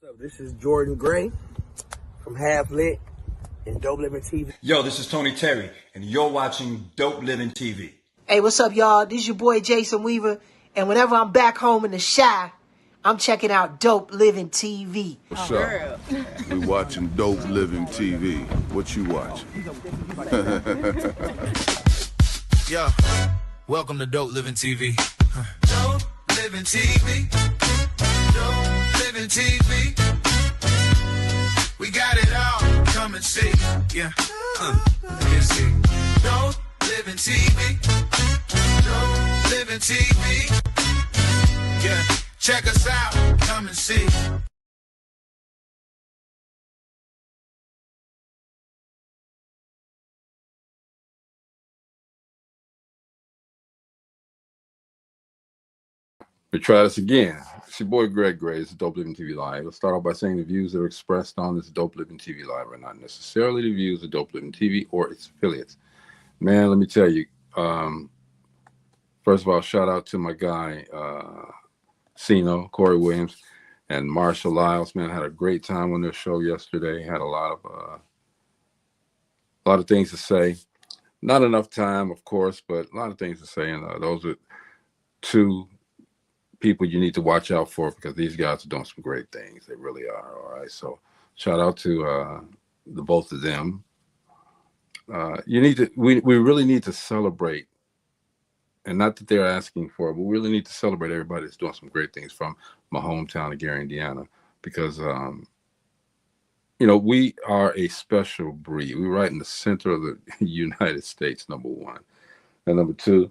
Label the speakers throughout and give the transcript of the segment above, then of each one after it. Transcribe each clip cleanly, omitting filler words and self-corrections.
Speaker 1: So this is Jordan Gray from Half Lit and Dope Living TV.
Speaker 2: Yo, this is Tony Terry, and you're watching Dope Living TV.
Speaker 3: Hey, what's up, y'all? This is your boy Jason Weaver, and whenever I'm back home in the Chi, I'm checking out Dope Living TV.
Speaker 4: What's up? We watching Dope Living TV. What you watching?
Speaker 5: Yo, welcome to Dope Living TV. Dope Living TV. Dope Living TV. We got it all. Come and see. Yeah. Let's see. Dope Living TV. Dope Living TV. Yeah. Check us out. Come and see.
Speaker 6: We try this again. It's your boy Greg Gray. It's Dope Living TV Live. Let's start off by saying the views that are expressed on this Dope Living TV Live are not necessarily the views of Dope Living TV or its affiliates. Man, let me tell you. First of all, shout out to my guy, Sino, Corey Williams, and Marshall Lyles. Man, I had a great time on their show yesterday. Had a lot of things to say. Not enough time, of course, but a lot of things to say. And those are two people you need to watch out for because these guys are doing some great things. They really are. All right. So shout out to the both of them. We really need to celebrate, and not that they're asking for it, but we really need to celebrate everybody that's doing some great things from my hometown of Gary, Indiana, because we are a special breed. We're right in the center of the United States, number one. And number two,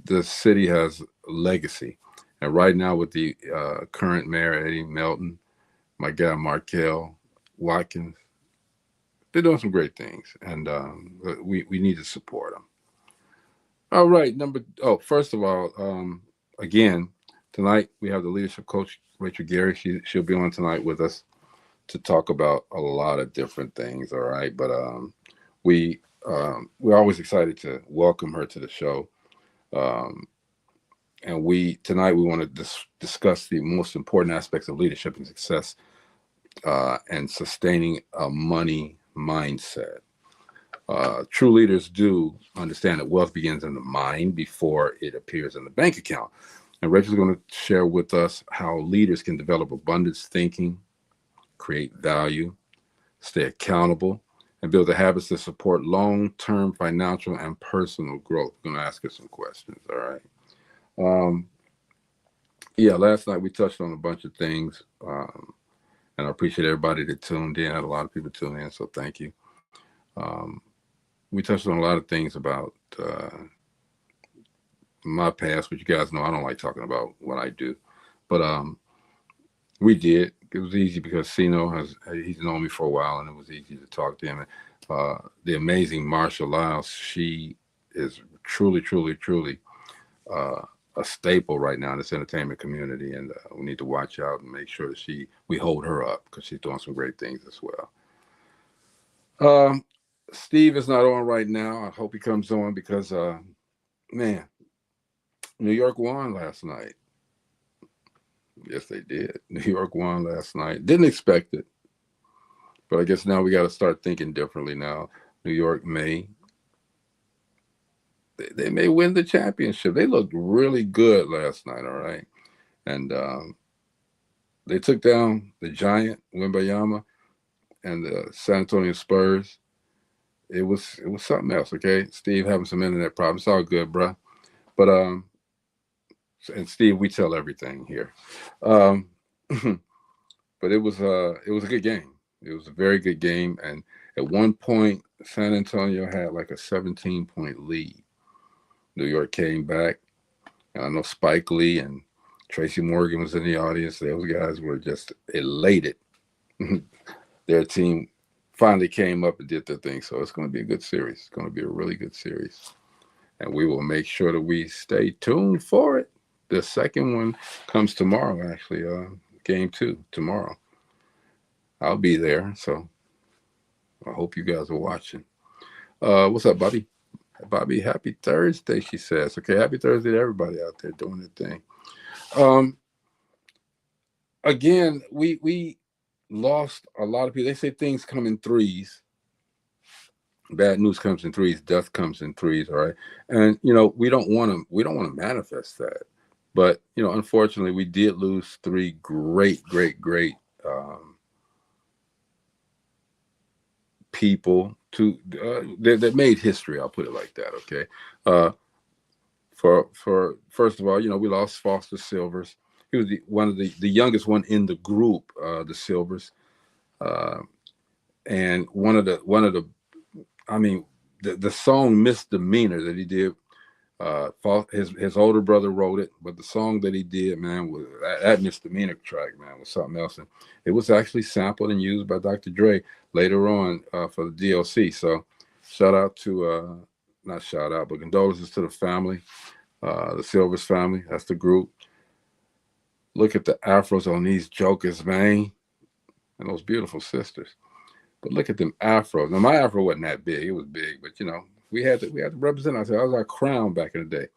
Speaker 6: the city has legacy. And right now with the current mayor, Eddie Melton, my guy, Markel Watkins, they're doing some great things. And we need to support them. All right. First of all, again, tonight we have the leadership coach, Rachel Gary. She'll be on tonight with us to talk about a lot of different things. All right. But we're always excited to welcome her to the show. And tonight we want to discuss the most important aspects of leadership and success and sustaining a money mindset. True leaders do understand that wealth begins in the mind before it appears in the bank account. And Rachel's going to share with us how leaders can develop abundance thinking, create value, stay accountable, and build the habits that support long-term financial and personal growth. We're going to ask her some questions. All right. Last night we touched on a bunch of things, and I appreciate everybody that tuned in. I had a lot of people tune in, so thank you. We touched on a lot of things about my past, which you guys know I don't like talking about what I do, but we did. It was easy because Sino he's known me for a while, and it was easy to talk to him. And, the amazing Marshall Lyles, she is truly a staple right now in this entertainment community, and we need to watch out and make sure that we hold her up because she's doing some great things as well. Steve is not on right now. I hope he comes on because, man, New York won last night. Yes, they did. New York won last night. Didn't expect it, but I guess now we got to start thinking differently now. New York they may win the championship. They looked really good last night, all right? And they took down the giant, Wembayama, and the San Antonio Spurs. It was something else, okay? Steve having some internet problems. It's all good, bro. But, and Steve, we tell everything here. But it was a good game. It was a very good game. And at one point, San Antonio had like a 17-point lead. New York came back. And I know Spike Lee and Tracy Morgan was in the audience. Those guys were just elated. Their team finally came up and did their thing. So it's going to be a good series. It's going to be a really good series. And we will make sure that we stay tuned for it. The second one comes tomorrow, actually. Game 2 tomorrow. I'll be there. So I hope you guys are watching. What's up, Bobby? Bobby, happy Thursday, she says. Okay, happy Thursday to everybody out there doing their thing. Again, we lost a lot of people. They say things come in threes. Bad news comes in threes. Death comes in threes. All right, and we don't want to manifest that. But unfortunately, we did lose three great people that made history. I'll put it like that. Okay. For first of all, we lost Foster Silvers. He was one of the youngest one in the group, the Silvers, and one of the I mean, the song "Misdemeanor" that he did. His older brother wrote it, but the song that he did, man, was that Misdemeanor track, man, was something else. And it was actually sampled and used by Dr. Dre later on for the DLC. So shout out to not shout out, but condolences to the family, the Silvers family. That's the group. Look at the afros on these jokers, man, and those beautiful sisters. But look at them afros. Now my afro wasn't that big; it was big, but we had to represent ourselves. That was our crown back in the day,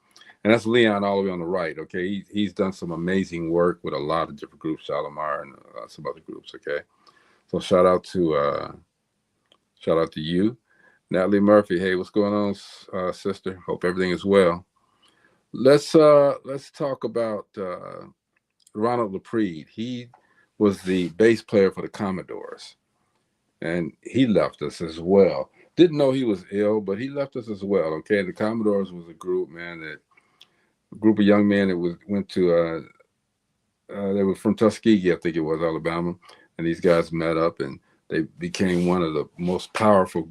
Speaker 6: and that's Leon all the way on the right. Okay, he's done some amazing work with a lot of different groups, Shalimar and some other groups. Okay, so shout out to you, Natalie Murphy. Hey, what's going on, sister? Hope everything is well. Let's talk about Ronald LaPreed. He was the bass player for the Commodores, and he left us as well. Didn't know he was ill, but he left us as well. Okay, the Commodores was a group, man, a group of young men that went to they were from Tuskegee, I think it was, Alabama, and these guys met up and they became one of the most powerful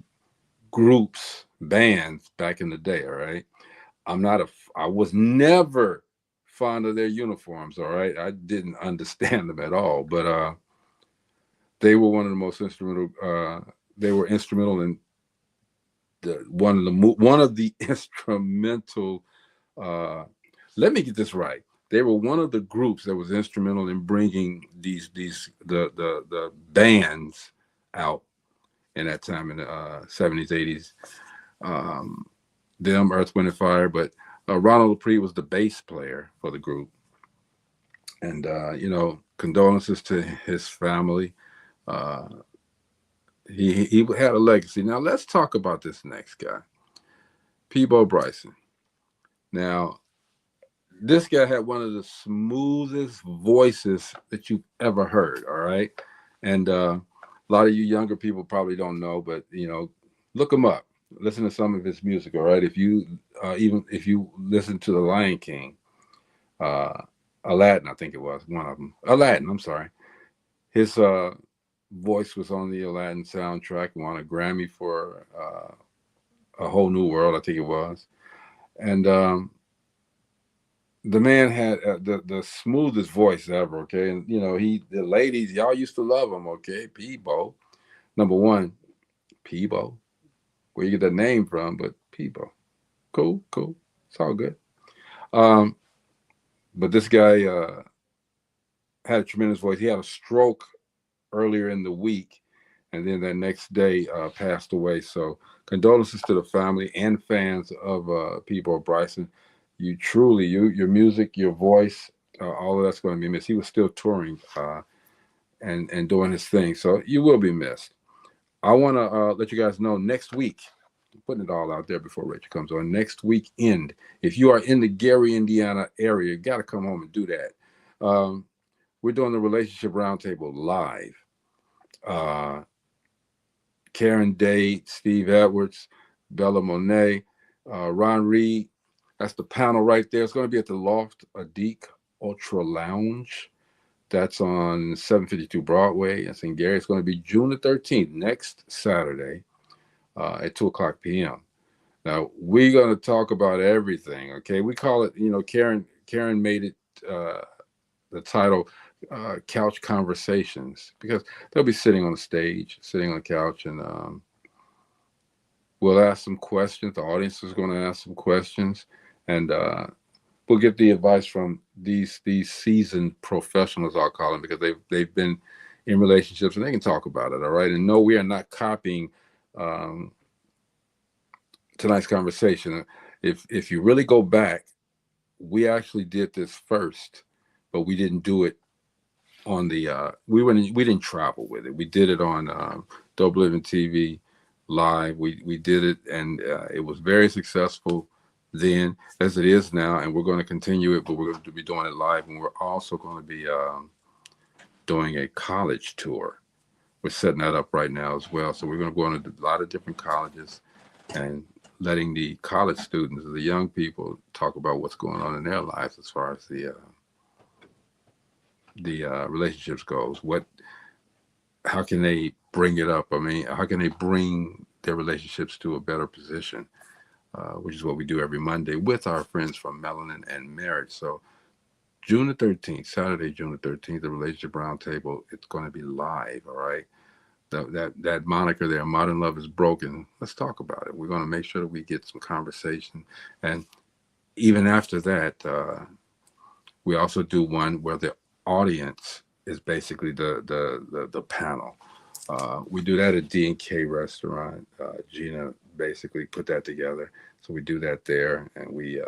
Speaker 6: bands back in the day. All right, I was never fond of their uniforms. All right, I didn't understand them at all, but they were one of the most instrumental. They were instrumental in one of the instrumental. Let me get this right. They were one of the groups that was instrumental in bringing the bands out in that time in the 70s, 80s. Them, Earth, Wind, and Fire, but Ronald LaPreed was the bass player for the group, and condolences to his family. He had a legacy. Now let's talk about this next guy, Peabo Bryson. Now, this guy had one of the smoothest voices that you've ever heard. All right, and a lot of you younger people probably don't know, but look him up. Listen to some of his music. All right, if you listen to The Lion King, Aladdin, I think it was one of them. Aladdin, I'm sorry. His voice was on the Aladdin soundtrack, won a Grammy for A Whole New World, I think it was. And the man had the smoothest voice ever, okay? And, the ladies, y'all used to love him, okay? Peabo. Number one, Peabo. Where you get that name from, but Peabo. Cool. It's all good. But this guy had a tremendous voice. He had a stroke earlier in the week, and then that next day passed away. So condolences to the family and fans of Peabo Bryson. You truly, your music, your voice, all of that's going to be missed. He was still touring and doing his thing, so you will be missed. I want to let you guys know next week, I'm putting it all out there before Rachel comes on, next weekend, if you are in the Gary, Indiana area, you got to come home and do that. We're doing the Relationship Roundtable live. Karen Day, Steve Edwards, Bella Monet, Ron Reed. That's the panel right there. It's going to be at the Loft Adik Ultra Lounge. That's on 752 Broadway. That's in Gary. It's going to be June the 13th, next Saturday at 2:00 p.m. Now, we're going to talk about everything, okay? We call it, Karen made it the title Couch Conversations, because they'll be sitting on the stage, sitting on the couch, and we'll ask some questions. The audience is going to ask some questions, and we'll get the advice from these seasoned professionals, I'll call them, because they've been in relationships and they can talk about it. All right, and no, we are not copying tonight's conversation. If you really go back, we actually did this first, but we didn't do it on the we didn't travel with it. We did it on Dope Living TV live. We did it, and it was very successful then, as it is now, and we're going to continue it. But we're going to be doing it live, and we're also going to be doing a college tour. We're setting that up right now as well. So we're going to go into a lot of different colleges and letting the college students, the young people, talk about what's going on in their lives as far as the relationships goes. How can they bring it up? I mean, how can they bring their relationships to a better position? Which is what we do every Monday with our friends from Melanin and Marriage. So June the 13th, Saturday, June the 13th, the Relationship Roundtable, it's going to be live, all right? That moniker there, Modern Love is Broken, let's talk about it. We're going to make sure that we get some conversation. And even after that, we also do one where the audience is basically the panel. We do that at D&K Restaurant. Gina basically put that together. So we do that there, and we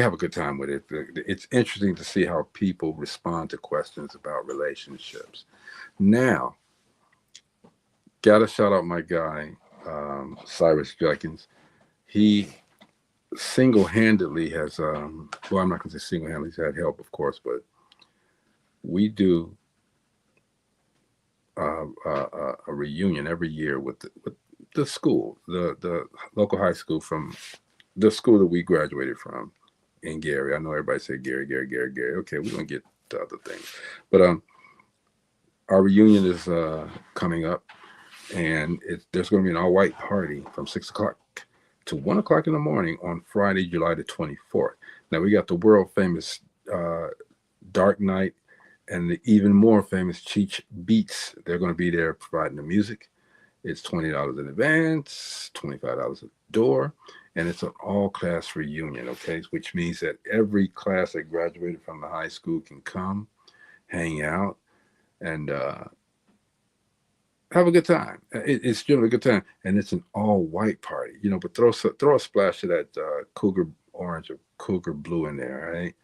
Speaker 6: have a good time with it. It's interesting to see how people respond to questions about relationships. Now, gotta shout out my guy, Cyrus Jenkins. He single-handedly has, well, I'm not going to say single-handedly, he's had help, of course, but we do a reunion every year with the school, the local high school from the school that we graduated from in Gary. I know everybody say Gary. Okay, we're going to get to other things. But our reunion is coming up, and there's going to be an all-white party from 6 o'clock to 1 o'clock in the morning on Friday, July the 24th. Now, we got the world-famous Dark Knight and the even more famous Cheech Beats. They're going to be there providing the music. It's $20 in advance, $25 at the door, and it's an all-class reunion, okay? Which means that every class that graduated from the high school can come, hang out, and have a good time. It's generally a good time, and it's an all-white party, but throw a splash of that Cougar Orange or Cougar Blue in there, all right?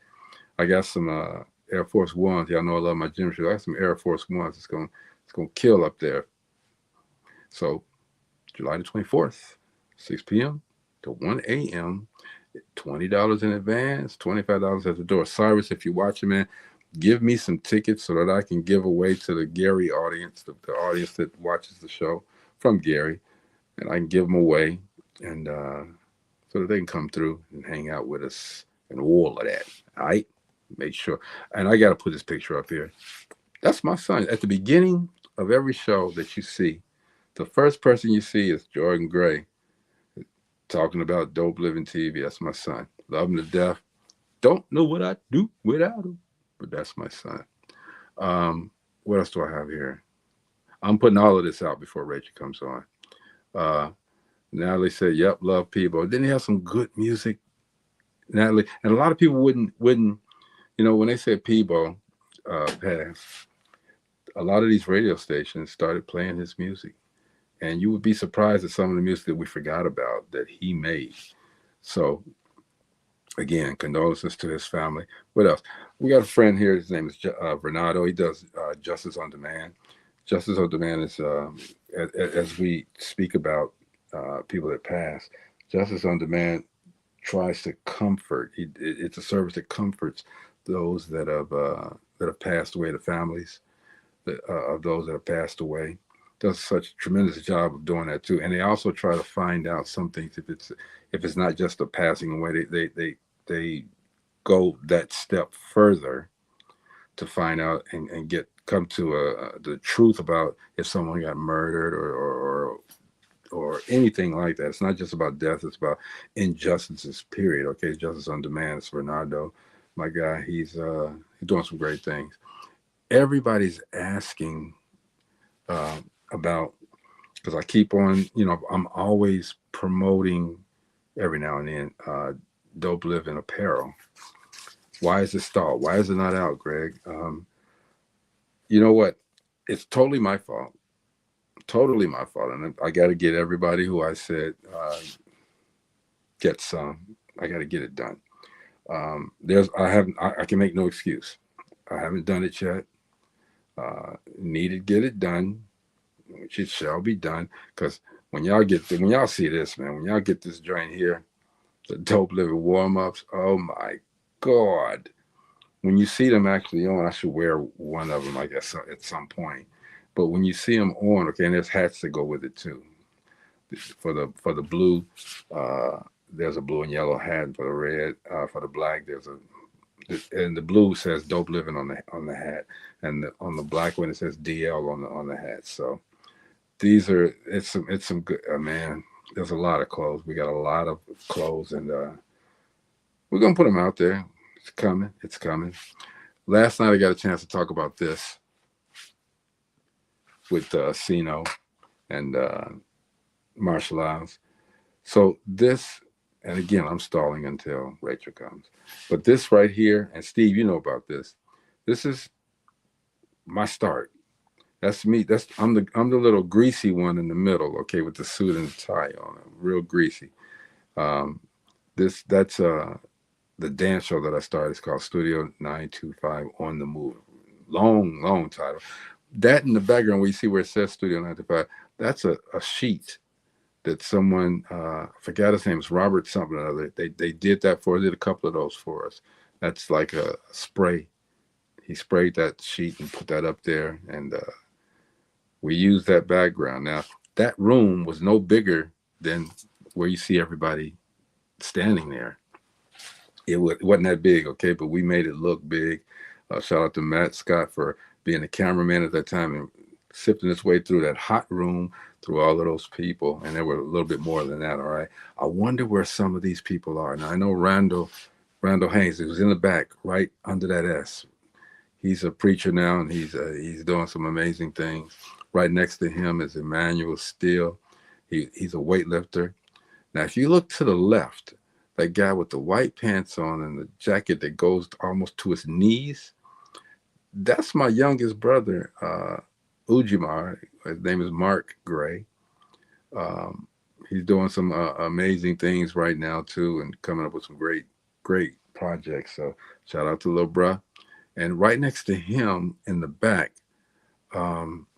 Speaker 6: I got some Air Force Ones. Y'all know I love my gym shoes. I got some Air Force Ones. It's gonna kill up there. So July the 24th, 6 p.m. to 1 a.m., $20 in advance, $25 at the door. Cyrus, if you're watching, man, give me some tickets so that I can give away to the Gary audience, the audience that watches the show from Gary, and I can give them away, and so that they can come through and hang out with us and all of that. All right? Make sure. And I got to put this picture up here. That's my son. At the beginning of every show that you see, the first person you see is Jordan Gray talking about Dope Living TV. That's my son. Love him to death. Don't know what I'd do without him, but that's my son. What else do I have here? I'm putting all of this out before Rachel comes on. Natalie said, yep, love Peebo. Didn't he have some good music? Natalie, and a lot of people wouldn't, when they said Peebo passed, a lot of these radio stations started playing his music. And you would be surprised at some of the music that we forgot about that he made. So, again, condolences to his family. What else? We got a friend here. His name is Renato. He does Justice on Demand. Justice on Demand is, as we speak about people that pass, Justice on Demand tries to comfort. It's a service that comforts those that have passed away, the families of those that have passed away. Does such a tremendous job of doing that too, and they also try to find out some things if it's not just a passing away. They go that step further to find out and come to the truth about if someone got murdered or anything like that. It's not just about death; it's about injustices. Period. Okay, Justice on Demand. It's Bernardo, my guy. He's doing some great things. Everybody's asking. About, because I keep on, I'm always promoting every now and then Dope Living apparel. Why is it stalled? Why is it not out, Greg? You know what? It's totally my fault. Totally my fault. And I got to get everybody who I said get some. I got to get it done. I can make no excuse. I haven't done it yet. Needed get it done, which it shall be done. Because when y'all see this, man, when y'all get this joint here, the Dope Living warm-ups, oh my God. When you see them actually on, I should wear one of them, I guess, at some point. But when you see them on, okay, and there's hats that go with it too. For the blue, there's a blue and yellow hat. And for the red, for the black, and the blue says Dope Living on the hat, and on the black one it says DL on the hat. So it's some good, man. There's a lot of clothes. We got a lot of clothes, and we're gonna put them out there. It's coming. It's coming. Last night I got a chance to talk about this with Sino and Marshall Isles. So this, and again, I'm stalling until Rachel comes. But this right here, and Steve, you know about this. This is my start. That's me. I'm the little greasy one in the middle, okay, with the suit and the tie on it, real greasy. That's the dance show that I started. It's called Studio 925 on the Move. Long title. That in the background where you see where it says Studio 925, that's a sheet that someone, I forgot his name, it's Robert something or other. They did that for us, did a couple of those for us. That's like a spray. He sprayed that sheet and put that up there, and we used that background. Now, that room was no bigger than where you see everybody standing there. It wasn't that big, okay, but we made it look big. Shout out to Matt Scott for being the cameraman at that time and sifting his way through that hot room, through all of those people, and there were a little bit more than that, all right? I wonder where some of these people are. Now, I know Randall Haynes, who's in the back, right under that S. He's a preacher now, and he's doing some amazing things. Right next to him is Emmanuel Steele. He's a weightlifter. Now, if you look to the left, that guy with the white pants on and the jacket that goes almost to his knees, that's my youngest brother, Ujimar. His name is Mark Gray. He's doing some amazing things right now, too, and coming up with some great projects. So shout out to little bruh. And right next to him in the back, what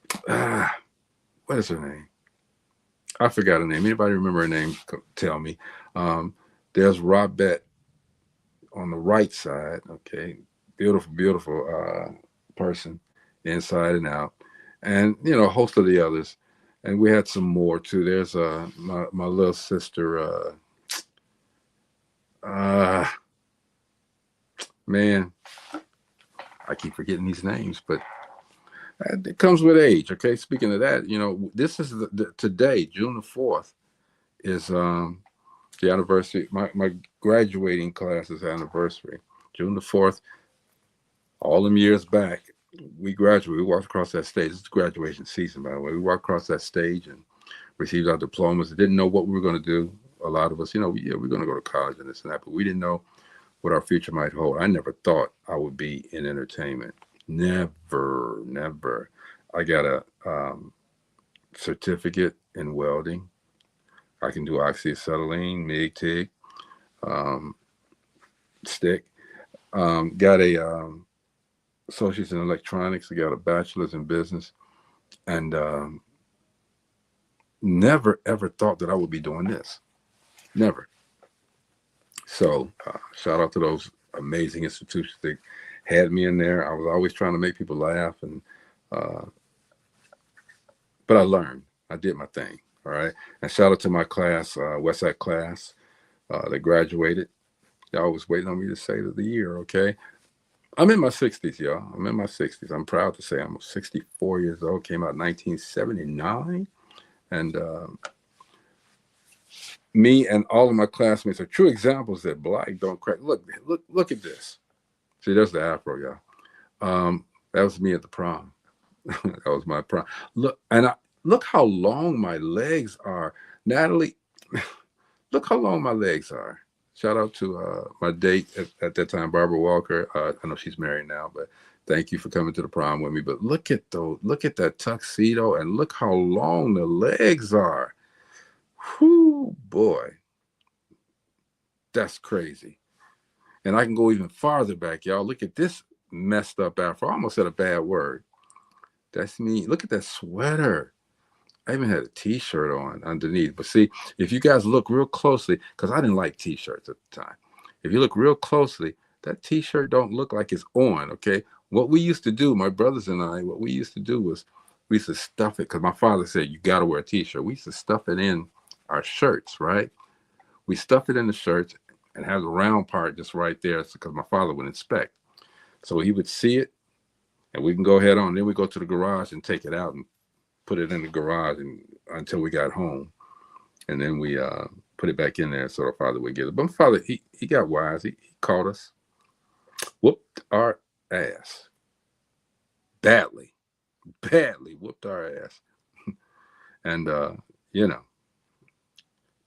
Speaker 6: is her name? I forgot her name. Anybody remember her name? Tell me. There's Robette on the right side. Okay, beautiful person, inside and out, and a host of the others. And we had some more too. There's my little sister. Man, I keep forgetting these names, but it comes with age. Okay. Speaking of that, this is today, June the 4th, is the anniversary. My graduating class's anniversary, June the 4th. All them years back, we graduated. We walked across that stage. It's graduation season, by the way. We walked across that stage and received our diplomas. Didn't know what we were going to do. A lot of us, we're going to go to college and this and that, but we didn't know what our future might hold. I never thought I would be in entertainment. Never. I got a certificate in welding. I can do oxyacetylene, MIG, TIG, stick. Got a associate's in electronics. I got a bachelor's in business, and never ever thought that I would be doing this. Never. So shout out to those amazing institutions that had me in there. I was always trying to make people laugh, and but I learned. I did my thing. All right. And shout out to my class, Westside class, that graduated. Y'all was waiting on me to say the year. Okay. I'm in my 60s, y'all. I'm in my 60s. I'm proud to say I'm 64 years old. Came out in 1979, and me and all of my classmates are true examples that black don't crack. Look at this. See, there's the afro, y'all. That was me at the prom. That was my prom. Look, and look how long my legs are. Natalie, look how long my legs are. Shout out to my date at that time, Barbara Walker. I know she's married now, but thank you for coming to the prom with me. But look at that tuxedo, and look how long the legs are. Whoo, boy. That's crazy. And I can go even farther back, y'all. Look at this messed up afro. I almost said a bad word. That's me. Look at that sweater. I even had a T-shirt on underneath. But see, if you guys look real closely, because I didn't like T-shirts at the time. If you look real closely, that T-shirt don't look like it's on, okay? What we used to do, my brothers and I, what we used to do was we used to stuff it, because my father said, you got to wear a T-shirt. We used to stuff it in our shirts, right? We stuff it in the shirts and have the round part just right there because my father would inspect. So he would see it, and we can go ahead on. Then we go to the garage and take it out and put it in the garage until we got home. And then we put it back in there so our father would get it. But my father, he got wise. He caught us, whooped our ass. Badly whooped our ass. And, you know,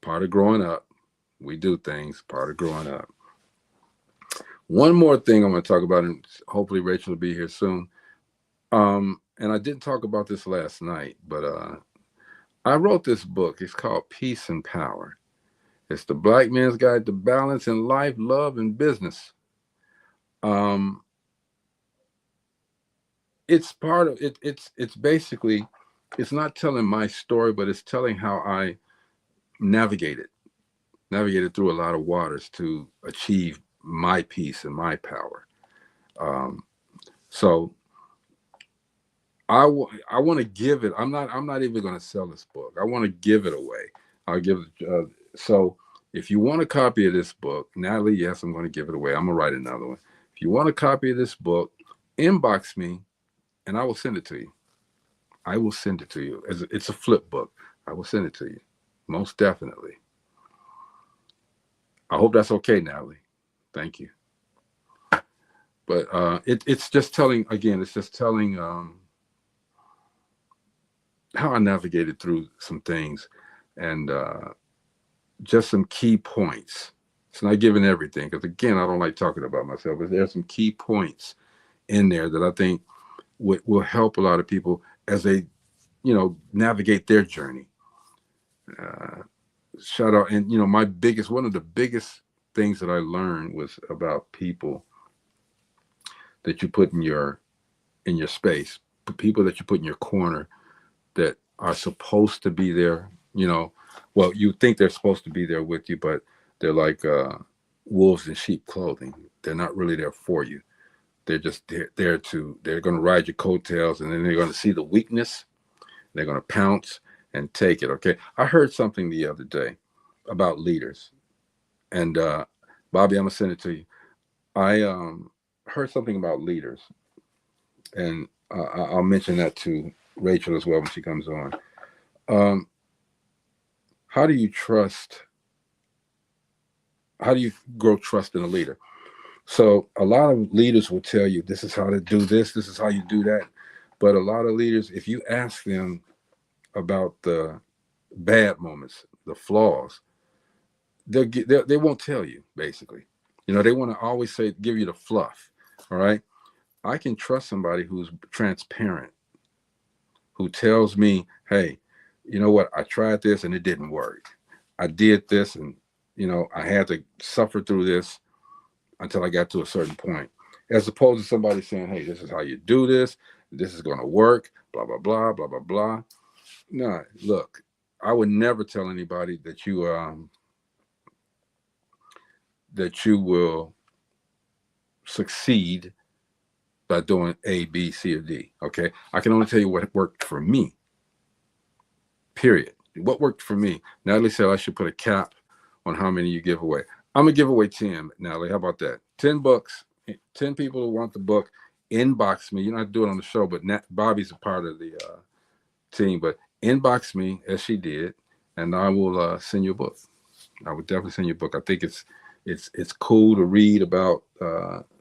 Speaker 6: part of growing up, we do things, part of growing up. One more thing I'm going to talk about, and hopefully Rachel will be here soon. And I didn't talk about this last night, but I wrote this book. It's called Peace and Power. It's the Black Man's Guide to Balance in Life, Love, and Business. It's part of it. It's basically, it's not telling my story, but it's telling how I navigated through a lot of waters to achieve my peace and my power. So I want to give it. I'm not even going to sell this book. I want to give it away. I'll give it. So if you want a copy of this book, Natalie, yes, I'm going to give it away. I'm going to write another one. If you want a copy of this book, inbox me and I will send it to you. I will send it to you. It's a flip book. I will send it to you. Most definitely. I hope that's okay, Natalie. Thank you. But it's just telling, again, it's just telling how I navigated through some things and just some key points. It's not giving everything, because again, I don't like talking about myself, but there's some key points in there that I think will help a lot of people as they, navigate their journey. Shout out. And, one of the biggest things that I learned was about people that you put in your space, people that you put in your corner that are supposed to be there, well, you think they're supposed to be there with you, but they're like wolves in sheep clothing. They're not really there for you. They're just there they're going to ride your coattails, and then they're going to see the weakness. They're going to pounce and take it. Okay. I heard something the other day about leaders, and Bobby, I'm going to send it to you. I heard something about leaders, and I'll mention that to Rachel as well when she comes on. How do you grow trust in a leader? So a lot of leaders will tell you, this is how to do this, this is how you do that. But a lot of leaders, if you ask them about the bad moments, the flaws, they won't tell you, basically. They want to always give you the fluff. All right. I can trust somebody who's transparent, who tells me, hey, you know what? I tried this and it didn't work. I did this and, I had to suffer through this until I got to a certain point, as opposed to somebody saying, hey, this is how you do this. This is going to work, blah, blah, blah, blah, blah, blah. No, look, I would never tell anybody that you will succeed by doing A, B, C, or D. Okay. I can only tell you what worked for me. Period. What worked for me. Natalie said I should put a cap on how many you give away. I'm going to give away 10, Natalie. How about that? 10 books, 10 people who want the book, inbox me. You don't have to do it on the show, but Bobby's a part of the team. But inbox me, as she did, and I will send you a book. I would definitely send you a book. I think it's cool to read about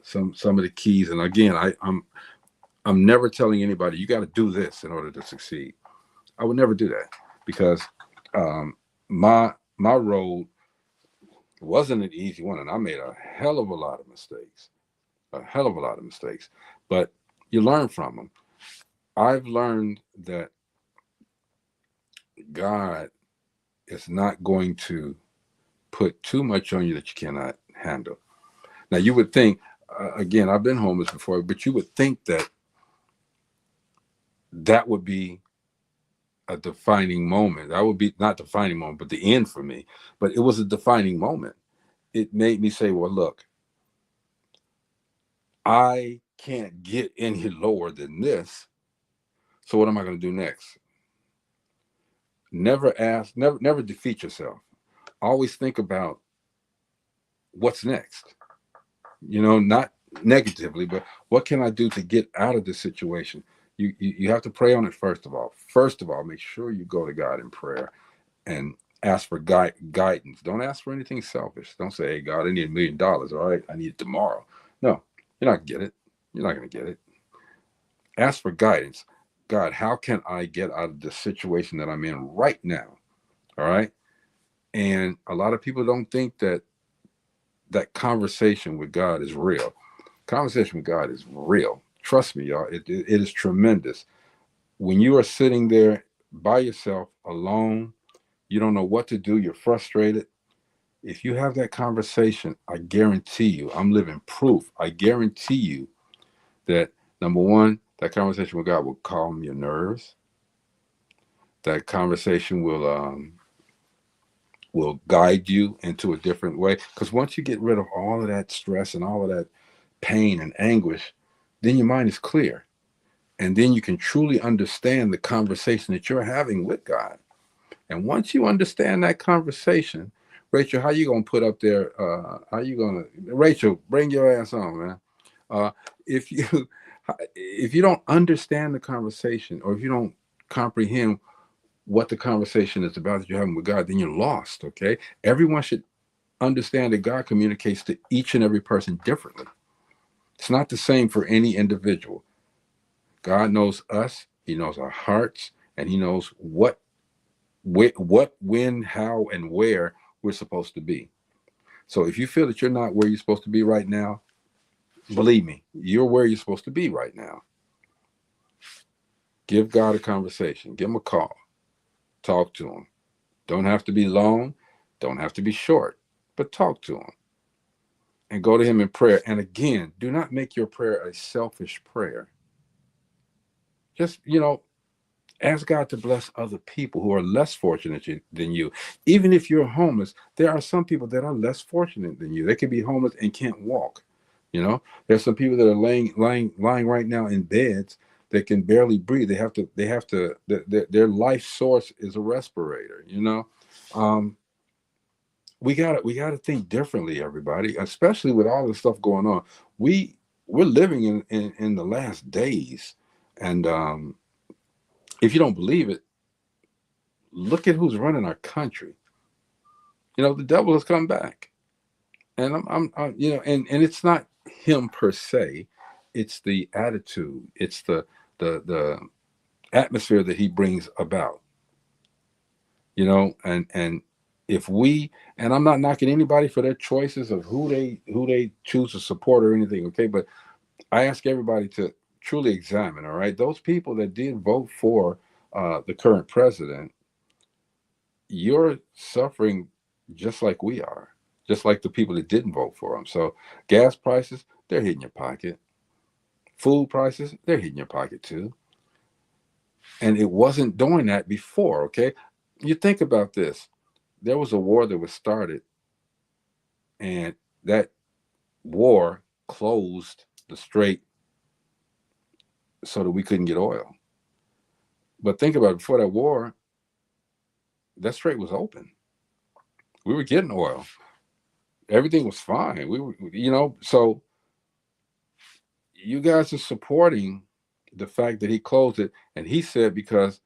Speaker 6: some of the keys. And again, I'm never telling anybody you got to do this in order to succeed. I would never do that, because my road wasn't an easy one, and I made a hell of a lot of mistakes. But you learn from them. I've learned that God is not going to put too much on you that you cannot handle. Now, you would think, again, I've been homeless before, but you would think that that would be a defining moment. That would be not defining moment, but the end for me. But it was a defining moment. It made me say, well, look, I can't get any lower than this. So what am I going to do next? Never defeat yourself. Always think about what's next. Not negatively, but what can I do to get out of this situation? You have to pray on it first of all. First of all, make sure you go to God in prayer and ask for guidance. Don't ask for anything selfish. Don't say, hey, God, I need $1 million. All right, I need it tomorrow. No, you're not going to get it. You're not going to get it. Ask for guidance. God, how can I get out of the situation that I'm in right now? All right. And a lot of people don't think that conversation with God is real. Conversation with God is real. Trust me, y'all. It is tremendous. When you are sitting there by yourself, alone, you don't know what to do, you're frustrated. If you have that conversation, I guarantee you, I'm living proof. I guarantee you that, number one, that conversation with God will calm your nerves. That conversation will guide you into a different way. Because once you get rid of all of that stress and all of that pain and anguish, then your mind is clear. And then you can truly understand the conversation that you're having with God. And once you understand that conversation, Rachel, how you going to put up there? Rachel, bring your ass on, man. If you don't understand the conversation, or if you don't comprehend what the conversation is about that you're having with God, then you're lost, okay? Everyone should understand that God communicates to each and every person differently. It's not the same for any individual. God knows us, he knows our hearts, and he knows what, when, how, and where we're supposed to be. So if you feel that you're not where you're supposed to be right now, believe me, you're where you're supposed to be right now. Give God a conversation. Give him a call. Talk to him. Don't have to be long. Don't have to be short. But talk to him. And go to him in prayer. And again, do not make your prayer a selfish prayer. Just, ask God to bless other people who are less fortunate than you. Even if you're homeless, there are some people that are less fortunate than you. They could be homeless and can't walk. There's some people that are lying right now in beds that can barely breathe. Their life source is a respirator. We gotta think differently, everybody, especially with all the stuff going on. We're living in the last days, and if you don't believe it, look at who's running our country. The devil has come back, and I'm and it's not him per se, it's the attitude, it's the atmosphere that he brings about. And if we, and I'm not knocking anybody for their choices of who they choose to support or anything, okay, but I ask everybody to truly examine, all right, those people that did vote for the current president. You're suffering just like we are, just like the people that didn't vote for him. So gas prices, they're hitting your pocket. Food prices, they're hitting your pocket too. And it wasn't doing that before, okay? You think about this. There was a war that was started, and that war closed the strait so that we couldn't get oil. But think about it, before that war, that strait was open. We were getting oil. Everything was fine. We were, so you guys are supporting the fact that he closed it, and he said because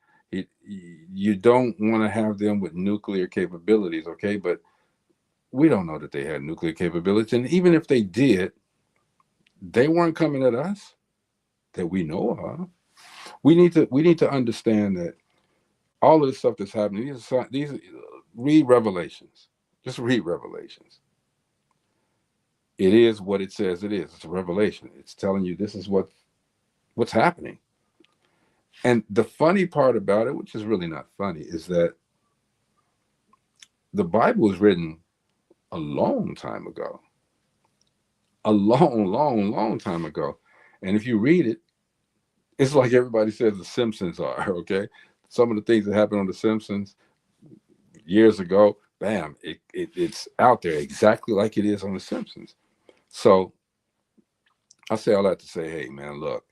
Speaker 6: you don't want to have them with nuclear capabilities, okay? But we don't know that they had nuclear capabilities, and even if they did, they weren't coming at us that we know of. We need to understand that all of this stuff that's happening. These read Revelations. Just read Revelations. It is what it says it is. It's a revelation. It's telling you this is what's happening. And the funny part about it, which is really not funny, is that the Bible was written a long time ago. A long, long, long time ago. And if you read it, it's like everybody says the Simpsons are, okay? Some of the things that happened on the Simpsons years ago, bam, it's out there exactly like it is on the Simpsons. So I say all that to say, hey man, look,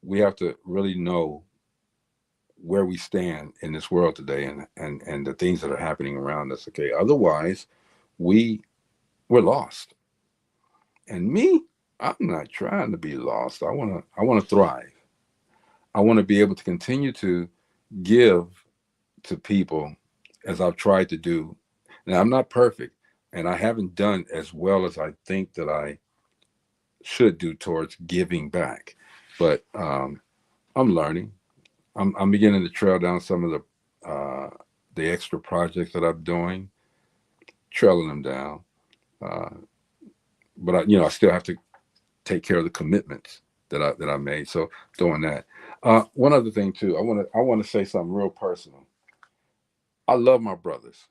Speaker 6: we have to really know where we stand in this world today, and the things that are happening around us. Okay, otherwise we're lost. And me, I'm not trying to be lost. I want to thrive. I want to be able to continue to give to people as I've tried to do. Now I'm not perfect, and I haven't done as well as I think that I should do towards giving back, but I'm learning. I'm beginning to trail down some of the extra projects that I'm doing, trailing them down. Uh, but I still have to take care of the commitments that I made. So doing that. One other thing too, I want to say something real personal. I love my brothers.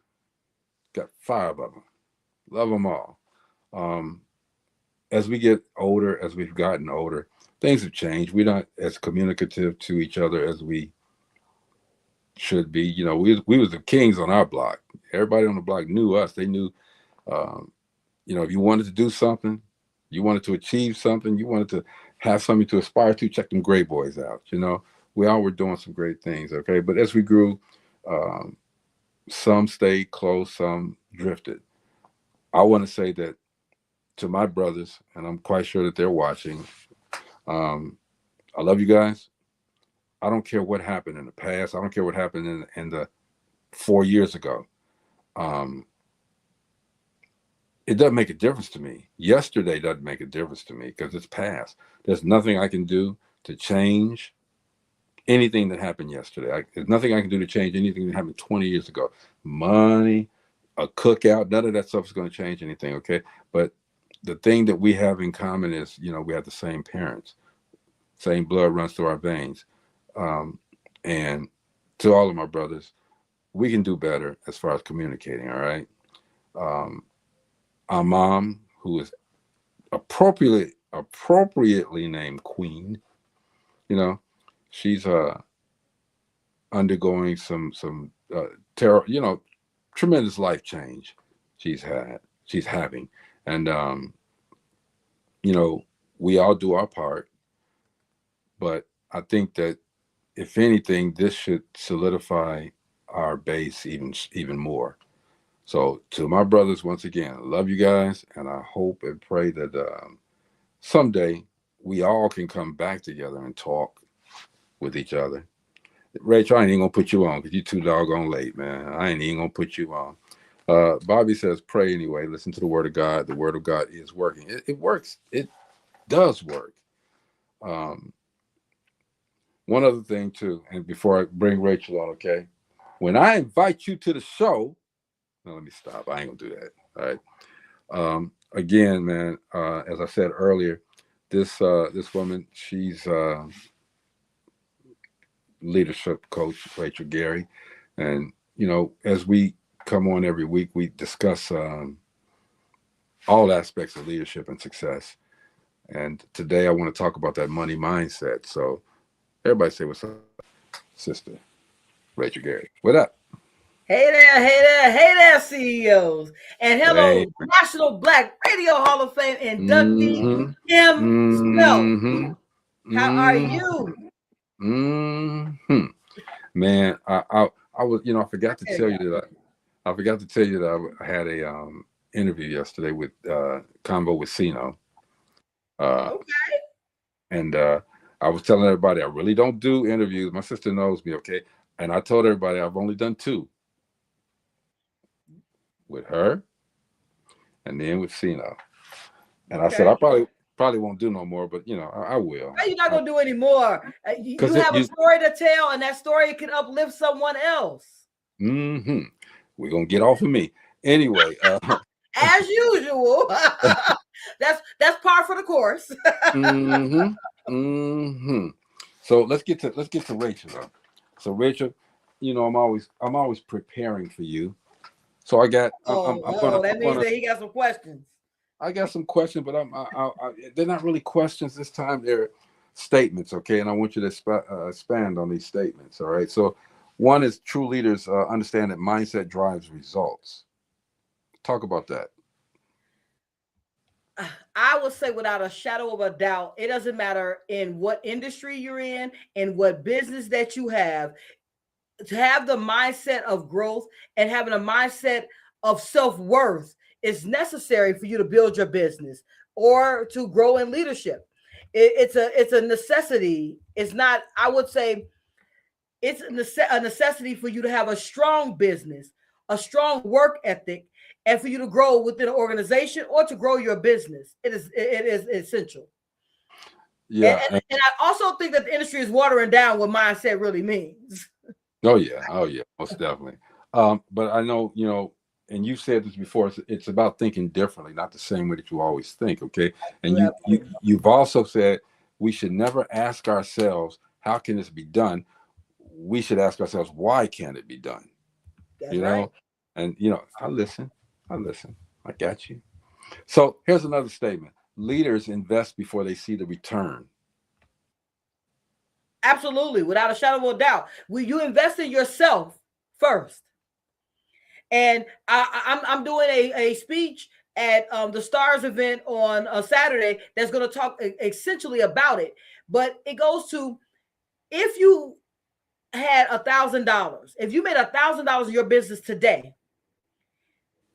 Speaker 6: Got 5 of them. Love them all. Um, as we get older, as we've gotten older, things have changed. We're not as communicative to each other as we should be. We was the kings on our block. Everybody on the block knew us. They knew, um, if you wanted to do something, you wanted to achieve something, you wanted to have something to aspire to, check them great boys out. We all were doing some great things. Okay, but as we grew, um, some stayed close, some drifted. I want to say that to my brothers, and I'm quite sure that they're watching. Um, I love you guys. I don't care what happened in the past. I don't care what happened in the 4 years ago. Um, it doesn't make a difference to me. Yesterday doesn't make a difference to me because it's past. There's nothing I can do to change anything that happened yesterday. There's nothing I can do to change anything that happened 20 years ago. Money, a cookout, none of that stuff is going to change anything, okay? But the thing that we have in common is, we have the same parents. Same blood runs through our veins. And to all of my brothers, we can do better as far as communicating, all right? Um, our mom, who is appropriately named Queen, she's undergoing some terror, tremendous life change she's having. And we all do our part, but I think that if anything, this should solidify our base even more. So to my brothers, once again, I love you guys, and I hope and pray that someday we all can come back together and talk with each other. Rachel, I ain't even gonna put you on because you're too doggone late, man. I ain't even gonna put you on. Bobby says, pray anyway. Listen to the word of God. The word of God is working. It works. It does work. One other thing too, and before I bring Rachel on, okay? When I invite you to the show, no, let me stop. I ain't gonna do that. All right. Again, man, as I said earlier, this woman, she's leadership coach, Rachel Gary, and as we come on every week, we discuss all aspects of leadership and success. And today, I want to talk about that money mindset. So, everybody, say what's up, sister Rachel Gary. What up?
Speaker 7: Hey there, hey there, hey there, CEOs. And hello,
Speaker 6: Hey.
Speaker 7: National Black Radio Hall of Fame inductee himself. How are you?
Speaker 6: Man, I was, I forgot to tell you that I had a interview yesterday with Convo with Sino.
Speaker 7: Okay.
Speaker 6: And I was telling everybody I really don't do interviews. My sister knows me, okay? And I told everybody I've only done 2. With her and then with Sino. And I said I probably won't do no more, but I will.
Speaker 7: Why are you not gonna do any more? You have a story to tell, and that story can uplift someone else.
Speaker 6: We're gonna get off of me anyway.
Speaker 7: As usual. that's par for the course.
Speaker 6: So let's get to Rachel though. So Rachel, I'm always preparing for you. So I got.
Speaker 7: That means that he got some questions.
Speaker 6: I got some questions, but they're not really questions this time. They're statements, okay? And I want you to expand on these statements, all right? So one is true leaders understand that mindset drives results. Talk about that.
Speaker 7: I would say without a shadow of a doubt, it doesn't matter in what industry you're in what business that you have, to have the mindset of growth and having a mindset of self-worth is necessary for you to build your business or to grow in leadership. It's a necessity. It's not, I would say, it's a necessity for you to have a strong business, a strong work ethic, and for you to grow within an organization or to grow your business. It is essential.
Speaker 6: Yeah.
Speaker 7: And I also think that the industry is watering down what mindset really means.
Speaker 6: Oh yeah, most definitely. But I know, and you said this before. It's about thinking differently, not the same way that you always think. Okay, and you've also said we should never ask ourselves how can this be done. We should ask ourselves why can't it be done.
Speaker 7: That's right.
Speaker 6: And I listen. I got you. So here's another statement: leaders invest before they see the return.
Speaker 7: Absolutely, without a shadow of a doubt. You invest in yourself first. And I'm doing a speech at the Stars event on a Saturday that's going to talk essentially about it. But it goes to, if you had $1,000, if you made $1,000 in your business today,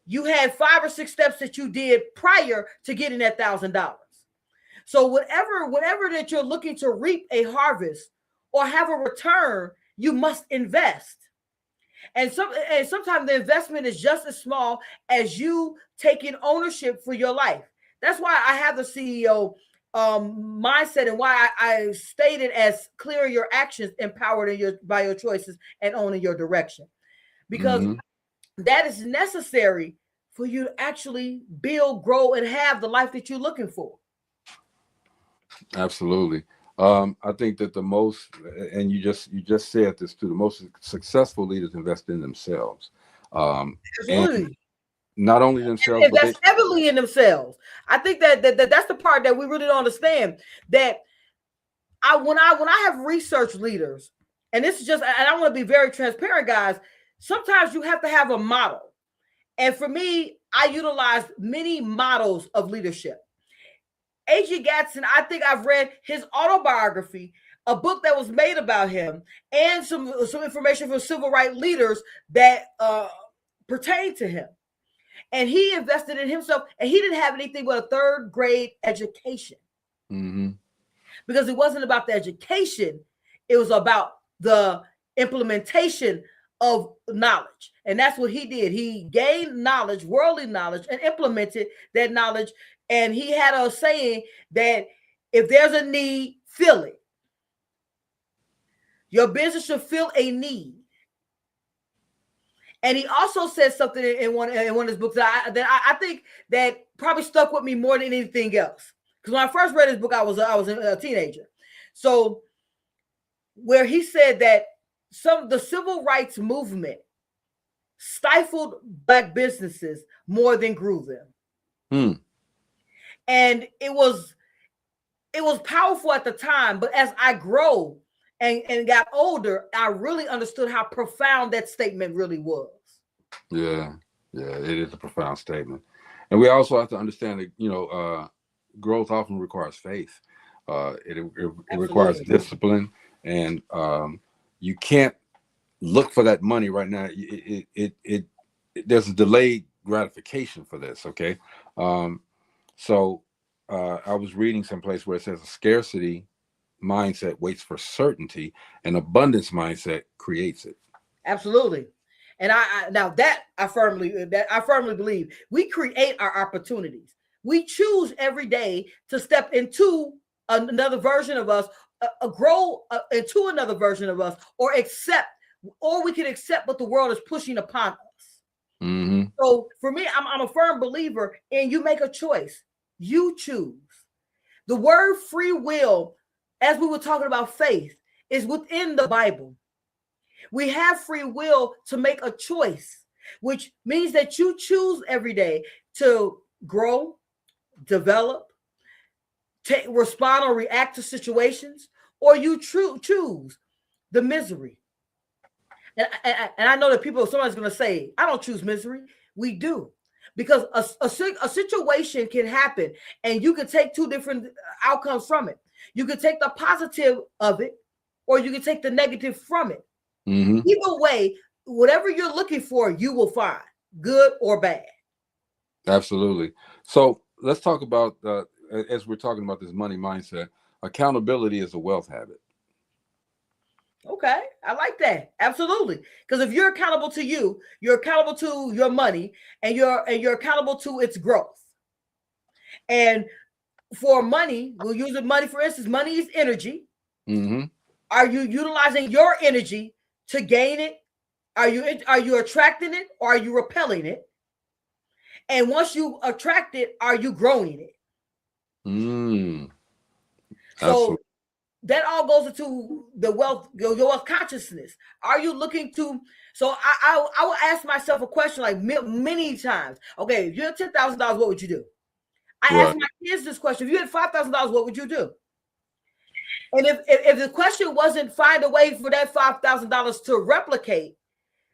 Speaker 7: you had 5 or 6 steps that you did prior to getting that $1,000. So whatever that you're looking to reap a harvest or have a return, you must invest. And sometimes the investment is just as small as you taking ownership for your life. That's why I have the CEO mindset, and why I stated as clear your actions, empowered by your choices, and owning your direction. Because that is necessary for you to actually build, grow, and have the life that you're looking for.
Speaker 6: Absolutely. I think that the most, and you just said this too, the most successful leaders invest in themselves.
Speaker 7: Absolutely.
Speaker 6: And not only themselves,
Speaker 7: but invest heavily in themselves. I think that's the part that we really don't understand. That when I have researched leaders, and this is just, and I want to be very transparent, guys. Sometimes you have to have a model, and for me, I utilize many models of leadership. A.G. Gatson, I think I've read his autobiography, a book that was made about him, and some information from civil rights leaders that pertain to him. And he invested in himself, and he didn't have anything but a 3rd grade education. Because it wasn't about the education, it was about the implementation of knowledge. And that's what he did. He gained knowledge, worldly knowledge, and implemented that knowledge. And he had a saying that if there's a need, fill it. Your business should fill a need. And he also said something in one of his books that I think that probably stuck with me more than anything else. Because when I first read his book, I was a teenager. So where he said that the civil rights movement stifled Black businesses more than grew them. And it was powerful at the time, but as I grow and got older, I really understood how profound that statement really was.
Speaker 6: Yeah, it is a profound statement. And we also have to understand that, growth often requires faith. It requires discipline, and you can't look for that money right now. There's a delayed gratification for this, okay? So I was reading someplace where it says a scarcity mindset waits for certainty, and abundance mindset creates it.
Speaker 7: Absolutely. And I firmly believe we create our opportunities. We choose every day to step into another version of us, grow into another version of us, or we can accept what the world is pushing upon us. So for me, I'm a firm believer in you make a choice. You choose. The word free will, as we were talking about faith, is within the Bible. We have free will to make a choice, which means that you choose every day to grow, develop, respond or react to situations, or you choose the misery. And I know that somebody's going to say, I don't choose misery. We do. Because a situation can happen and you can take two different outcomes from it. You can take the positive of it, or you can take the negative from it.
Speaker 6: Mm-hmm.
Speaker 7: Either way, whatever you're looking for, you will find, good or bad.
Speaker 6: Absolutely. So let's talk about, as we're talking about this money mindset, accountability is a wealth habit.
Speaker 7: Okay, I like that. Absolutely. Because if you're accountable to you, you're accountable to your money, and you're accountable to its growth. And for money, we'll use money, for instance. Money is energy.
Speaker 6: Mm-hmm.
Speaker 7: Are you utilizing your energy to gain it? Are you attracting it, or are you repelling it? And once you attract it, are you growing it? So that all goes into the your wealth consciousness. Are you looking to? So I will ask myself a question like many times. Okay, if you had $10,000, what would you do? I ask my kids this question. If you had $5,000, what would you do? And if the question wasn't find a way for that $5,000 to replicate,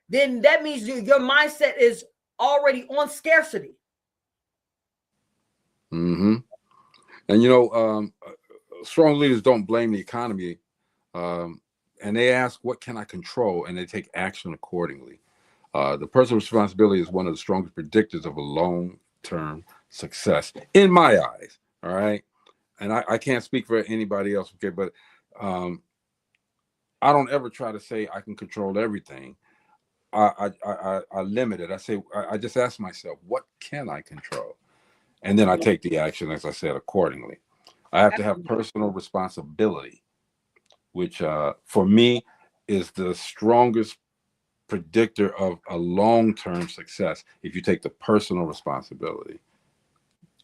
Speaker 7: then that means your mindset is already on scarcity.
Speaker 6: Mm-hmm. And strong leaders don't blame the economy, and they ask, what can I control? And they take action accordingly. The personal responsibility is one of the strongest predictors of a long-term success in my eyes. All right. And I can't speak for anybody else. Okay. But I don't ever try to say I can control everything. I limit it. I just ask myself, what can I control? And then I take the action, as I said, accordingly. I have to have personal responsibility, which for me is the strongest predictor of a long-term success. If you take the personal responsibility.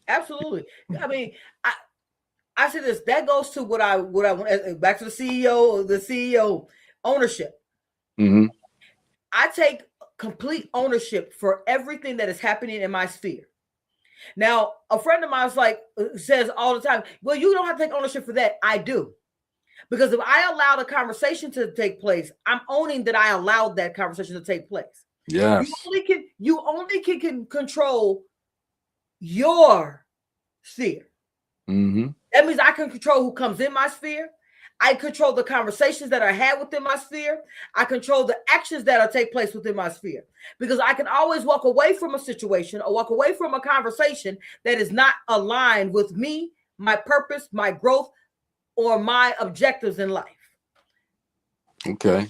Speaker 7: Absolutely. I mean, I say this. That goes to what I want. Back to the CEO ownership.
Speaker 6: Mm-hmm.
Speaker 7: I take complete ownership for everything that is happening in my sphere. Now, a friend of mine says all the time, well, you don't have to take ownership for that. I do. Because if I allow the conversation to take place, I'm owning that I allowed that conversation to take place.
Speaker 6: Yes.
Speaker 7: You only can control your sphere.
Speaker 6: Mm-hmm.
Speaker 7: That means I can control who comes in my sphere. I control the conversations that are had within my sphere. I control the actions that take place within my sphere. Because I can always walk away from a situation or walk away from a conversation that is not aligned with me, my purpose, my growth, or my objectives in life.
Speaker 6: Okay.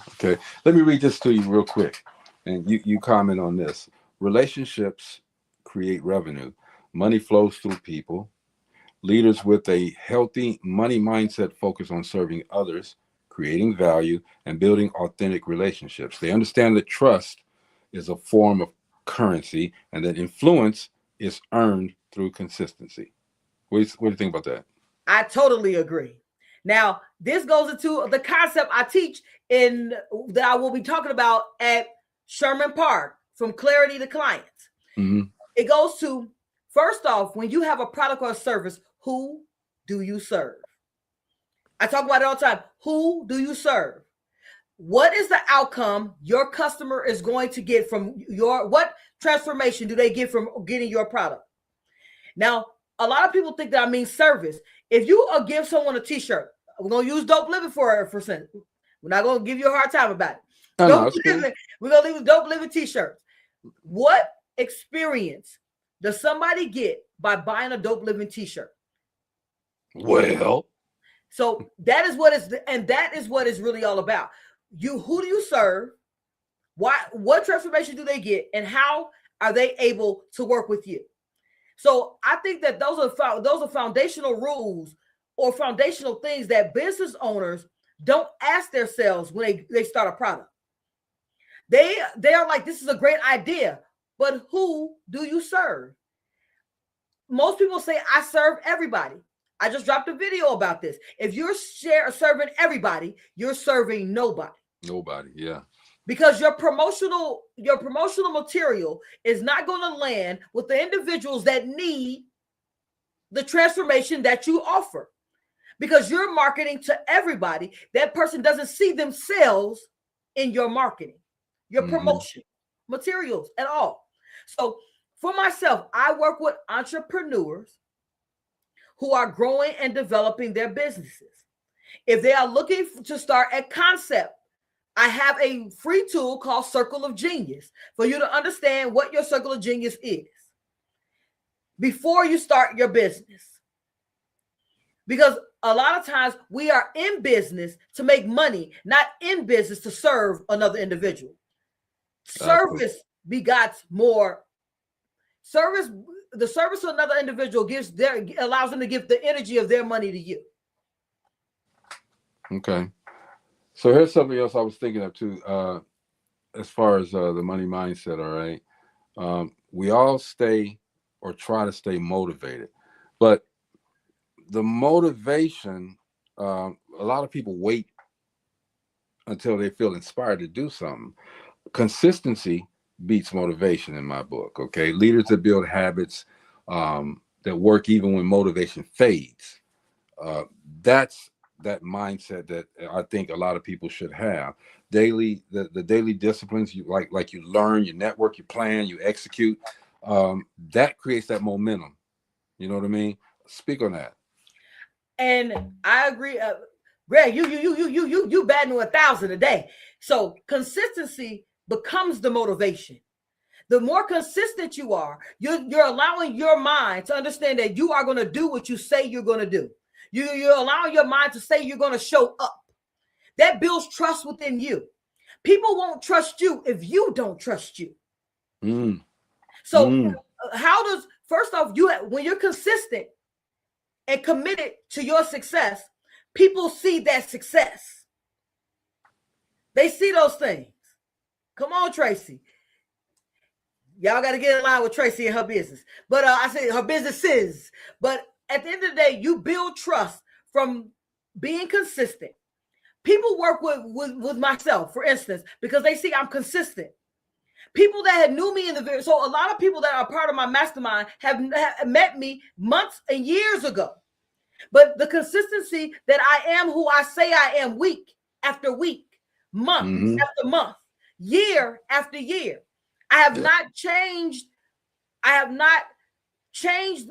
Speaker 6: Let me read this to you real quick. And you comment on this. Relationships create revenue. Money flows through people. Leaders with a healthy money mindset focus on serving others, creating value, and building authentic relationships. They understand that trust is a form of currency and that influence is earned through consistency. What do you think about that?
Speaker 7: I totally agree. Now, this goes into the concept I teach that I will be talking about at Sherman Park, from clarity to clients.
Speaker 6: Mm-hmm.
Speaker 7: It goes to, first off, when you have a product or a service, who do you serve? I talk about it all the time. Who do you serve? What is the outcome your customer is going to get from what transformation do they get from getting your product? Now, a lot of people think that I mean service. If you give someone a t-shirt, we're going to use Dope Living for a percent. We're not going to give you a hard time about it. We're going to leave with Dope Living t-shirts. What experience does somebody get by buying a Dope Living t-shirt?
Speaker 6: Well,
Speaker 7: so that is what is really all about. Who do you serve? What transformation do they get, and how are they able to work with you? So I think that those are foundational rules or foundational things that business owners don't ask themselves when they start a product. They are like, this is a great idea, but who do you serve? Most people say, I serve everybody. I just dropped a video about this. If you're serving everybody, you're serving nobody.
Speaker 6: Nobody, yeah.
Speaker 7: Because your promotional material is not going to land with the individuals that need the transformation that you offer, because you're marketing to everybody. That person doesn't see themselves in your marketing, your promotion materials at all. So for myself, I work with entrepreneurs who are growing and developing their businesses. If they are looking to start a concept, I have a free tool called Circle of Genius for you to understand what your Circle of Genius is before you start your business. Because a lot of times we are in business to make money, not in business to serve another individual. Service begots more. Service, the service to another individual allows them to give the energy of their money to you.
Speaker 6: Okay. So here's something else I was thinking of too, as far as the money mindset. All right. We all stay or try to stay motivated, but the motivation, a lot of people wait until they feel inspired to do something. Consistency beats motivation in my book. Okay. Leaders that build habits that work even when motivation fades. That's that mindset that I think a lot of people should have. The daily disciplines you like you learn, you network, you plan, you execute. That creates that momentum. You know what I mean? Speak on that.
Speaker 7: And I agree, Greg. You batting 1,000 a day. So consistency becomes the motivation. The more consistent you are, you're allowing your mind to understand that you are going to do what you say you're going to do. You're allowing your mind to say you're going to show up. That builds trust within you. People won't trust you if you don't trust you. So how does, first off, when you're consistent and committed to your success, people see that success. They see those things. Come on, Tracy. Y'all got to get in line with Tracy and her business. But I say her businesses. But at the end of the day, you build trust from being consistent. People work with myself, for instance, because they see I'm consistent. People that had knew me in the very, so a lot of people that are part of my mastermind have met me months and years ago. But the consistency that I am who I say I am, week after week, month after month, year after year, I have not changed. I have not changed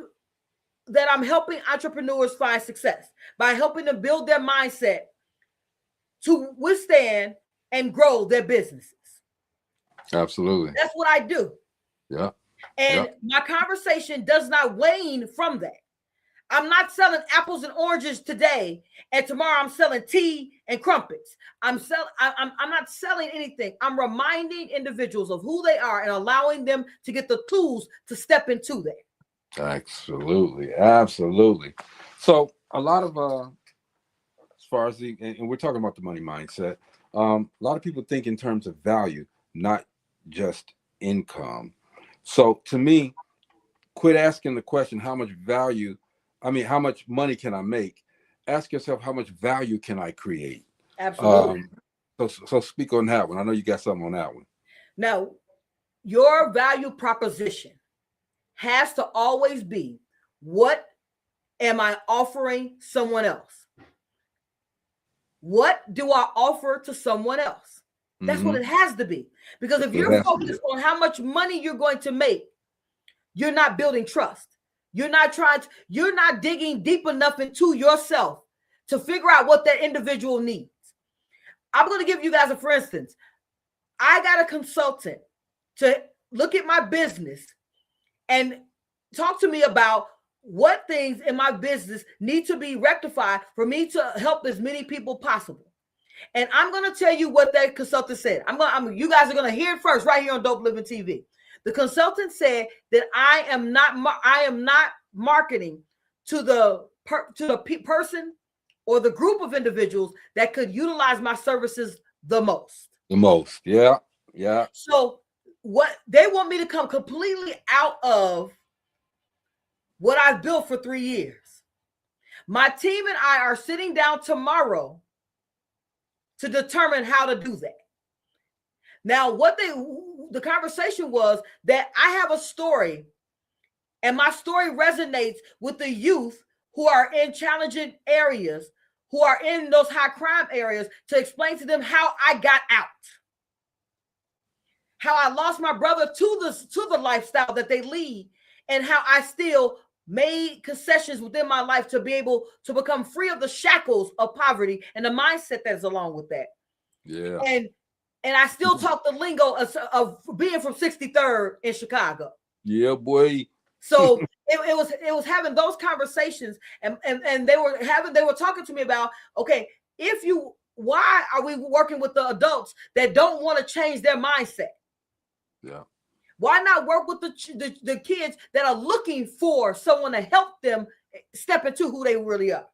Speaker 7: that I'm helping entrepreneurs find success by helping them build their mindset to withstand and grow their businesses.
Speaker 6: Absolutely.
Speaker 7: That's what I do.
Speaker 6: Yeah.
Speaker 7: And my conversation does not wane from that. I'm not selling apples and oranges today, and tomorrow I'm selling tea and crumpets. I'm not selling anything. I'm reminding individuals of who they are and allowing them to get the tools to step into that.
Speaker 6: Absolutely. Absolutely. So a lot of as far as and we're talking about the money mindset, a lot of people think in terms of value, not just income. So to me, quit asking the question, how much money can I make? Ask yourself, how much value can I create?
Speaker 7: Absolutely.
Speaker 6: So speak on that one. I know you got something on that one.
Speaker 7: Now, your value proposition has to always be, what am I offering someone else? What do I offer to someone else? That's what it has to be. Because if you're focused on how much money you're going to make, you're not building trust. You're not digging deep enough into yourself to figure out what that individual needs. I'm going to give you guys a for instance. I got a consultant to look at my business and talk to me about what things in my business need to be rectified for me to help as many people possible. And I'm going to tell you what that consultant said. You guys are going to hear it first right here on Dope Living TV. The consultant said that I am not marketing to the person or the group of individuals that could utilize my services the most.
Speaker 6: Yeah.
Speaker 7: So what they want me to come completely out of what I've built for 3 years. My team and I are sitting down tomorrow to determine how to do that. Now, the conversation was that I have a story And my story resonates with the youth who are in challenging areas, who are in those high crime areas, to explain to them how I got out, how I lost my brother to the lifestyle that they lead, and how I still made concessions within my life to be able to become free of the shackles of poverty and the mindset that's along with that.
Speaker 6: Yeah.
Speaker 7: And I still talk the lingo of being from 63rd in Chicago.
Speaker 6: Yeah, boy.
Speaker 7: So it was having those conversations, and they were talking to me about, okay, why are we working with the adults that don't want to change their mindset?
Speaker 6: Yeah.
Speaker 7: Why not work with the kids that are looking for someone to help them step into who they really are?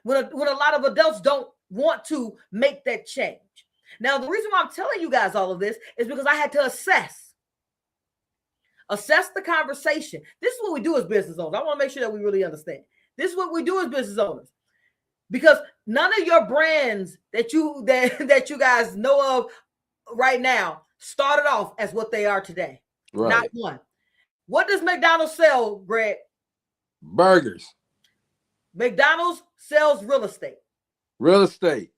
Speaker 7: When a lot of adults don't want to make that change. Now, the reason why I'm telling you guys all of this is because I had to assess the conversation. This is what we do as business owners. I want to make sure that we really understand. This is what we do as business owners. Because none of your brands that you guys know of right now started off as what they are today.
Speaker 6: Right.
Speaker 7: Not one. What does McDonald's sell, Greg?
Speaker 6: Burgers.
Speaker 7: McDonald's sells real estate.
Speaker 6: Real estate.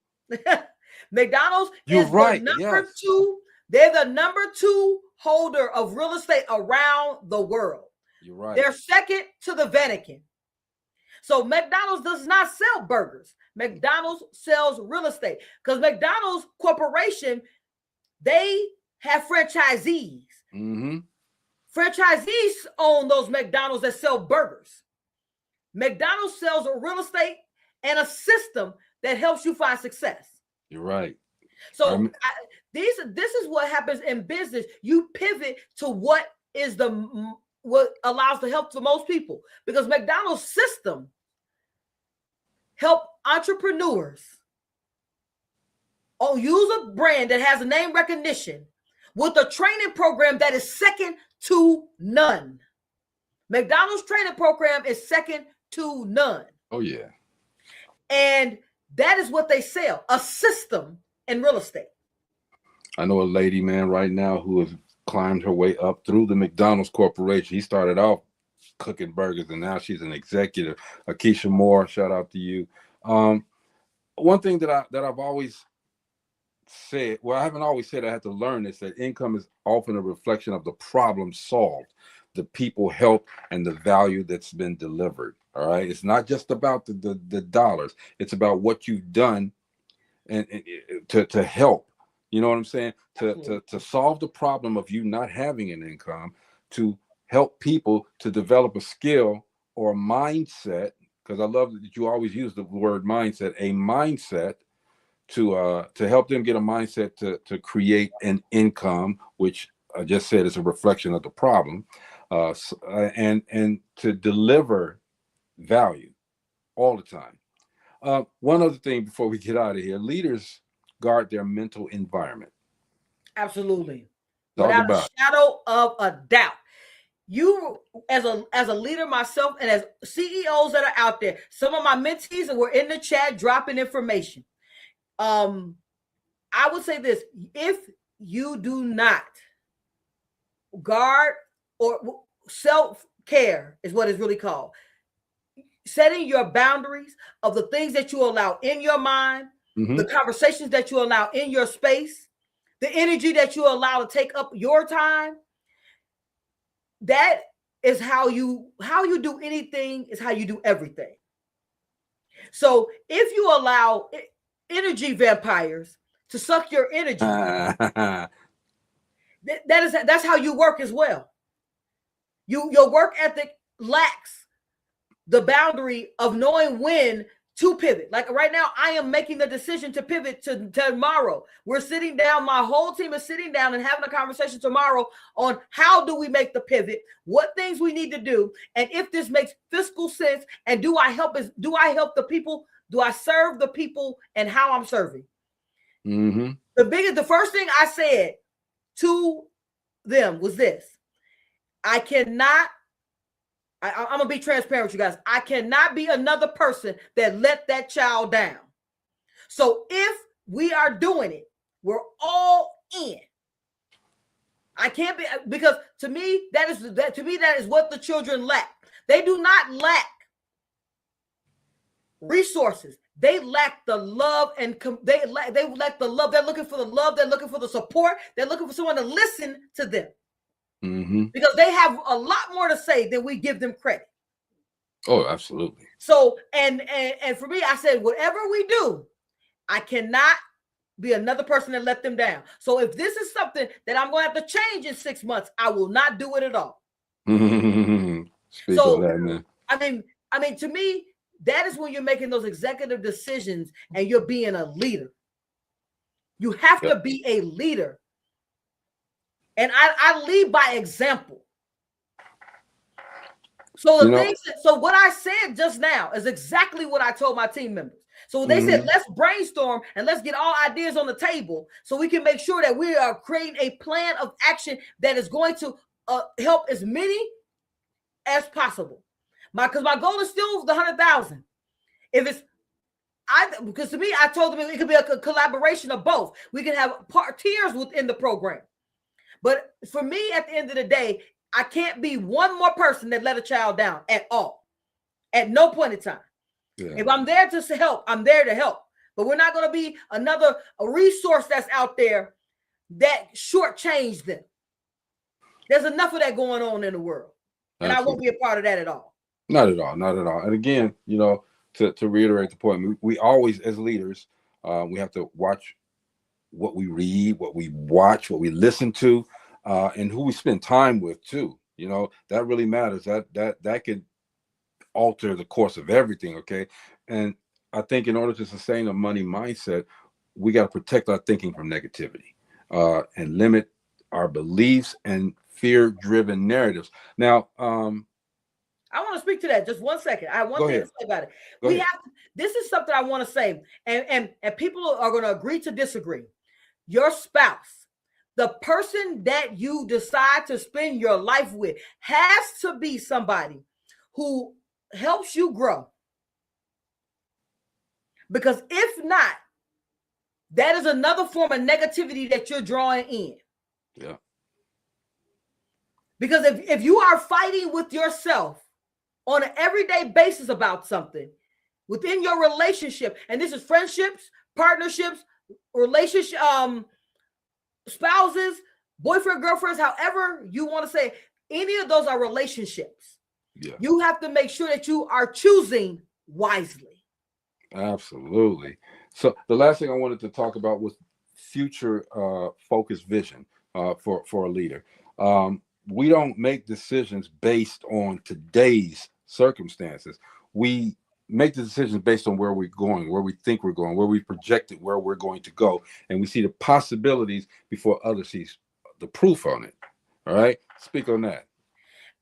Speaker 7: McDonald's
Speaker 6: You're
Speaker 7: is
Speaker 6: right.
Speaker 7: the number
Speaker 6: Yes.
Speaker 7: 2. They're the number 2 holder of real estate around the world.
Speaker 6: You're right.
Speaker 7: They're second to the Vatican. So McDonald's does not sell burgers. McDonald's sells real estate, because McDonald's Corporation, they have franchisees.
Speaker 6: Mm-hmm.
Speaker 7: Franchisees own those McDonald's that sell burgers. McDonald's sells a real estate and a system that helps you find success.
Speaker 6: You're right.
Speaker 7: So this is what happens in business. You pivot to what allows the help for most people, because McDonald's system help entrepreneurs use a brand that has a name recognition with a training program that is second to none. McDonald's training program is second to none.
Speaker 6: Oh, yeah.
Speaker 7: And that is what they sell, a system in real estate.
Speaker 6: I know a lady, man, right now who has climbed her way up through the McDonald's Corporation. He started off cooking burgers, and now she's an executive. Akeisha Moore, shout out to you. One thing that I've always said, well, I haven't always said, I had to learn this, that income is often a reflection of the problem solved, the people helped, and the value that's been delivered. All right. It's not just about the dollars. It's about what you've done and to help. You know what I'm saying? To solve the problem of you not having an income, to help people to develop a skill or a mindset, because I love that you always use the word mindset, a mindset to help them get a mindset to create an income, which I just said is a reflection of the problem, and to deliver value all the time. One other thing before we get out of here: leaders guard their mental environment.
Speaker 7: Absolutely.
Speaker 6: Talk
Speaker 7: Without
Speaker 6: about
Speaker 7: a shadow of a doubt. You, as a leader myself, and as CEOs that are out there, some of my mentees that were in the chat dropping information. I would say this: if you do not guard, or self-care is what it's really called, setting your boundaries of the things that you allow in your mind,
Speaker 6: Mm-hmm.
Speaker 7: the conversations that you allow in your space, the energy that you allow to take up your time, that is how you do anything, is how you do everything. So if you allow energy vampires to suck your energy, that's how you work as well. Your work ethic lacks the boundary of knowing when to pivot. Like right now, I am making the decision to pivot to tomorrow. We're sitting down, my whole team is sitting down and having a conversation tomorrow on how do we make the pivot, what things we need to do, and if this makes fiscal sense, and do I help the people, do I serve the people, and how I'm serving.
Speaker 6: Mm-hmm.
Speaker 7: The first thing I said to them was this: I'm gonna be transparent with you guys. I cannot be another person that let that child down. So if we are doing it, we're all in. I can't be, because to me that is what the children lack. They do not lack resources. They lack the love, and they lack the love. They're looking for the love. They're looking for the support. They're looking for someone to listen to them, because they have a lot more to say than we give them credit.
Speaker 6: Oh, absolutely.
Speaker 7: So, and for me, I said, whatever we do, I cannot be another person that let them down. So if this is something that I'm going to have to change in 6 months, I will not do it at all.
Speaker 6: Speak on that, man.
Speaker 7: I mean, to me, that is when you're making those executive decisions and you're being a leader. You have to be a leader. And I lead by example. So so what I said just now is exactly what I told my team members. So they said, let's brainstorm and let's get all ideas on the table so we can make sure that we are creating a plan of action that is going to help as many as possible. Because my goal is still the 100,000. Because to me, I told them it could be a collaboration of both. We can have tiers within the program. But for me, at the end of the day, I can't be one more person that let a child down at all, at no point in time. Yeah. If I'm there to help, I'm there to help. But we're not going to be a resource that's out there that shortchange them. There's enough of that going on in the world. And I won't be a part of that at all.
Speaker 6: Not at all. Not at all. And again, to reiterate the point, we always, as leaders, we have to watch what we read, what we watch, what we listen to, and who we spend time with too. That really matters. That could alter the course of everything. Okay. And I think in order to sustain a money mindset, we got to protect our thinking from negativity, and limit our beliefs and fear-driven narratives. Now,
Speaker 7: I want to speak to that. Just 1 second. I have one thing to say about it. This is something I want to say, and people are going to agree to disagree. Your spouse, the person that you decide to spend your life with, has to be somebody who helps you grow. Because if not, that is another form of negativity that you're drawing in.
Speaker 6: Yeah.
Speaker 7: Because if you are fighting with yourself on an everyday basis about something within your relationship, and this is friendships, partnerships, relationship, spouses, boyfriend, girlfriends, however you want to say, any of those are relationships.
Speaker 6: Yeah.
Speaker 7: You have to make sure that you are choosing wisely.
Speaker 6: Absolutely. So the last thing I wanted to talk about was future focused vision for a leader. We don't make decisions based on today's circumstances. We make the decisions based on where we're going, where we think we're going, where we projected where we're going to go, and we see the possibilities before others see the proof on it. All right, speak on that.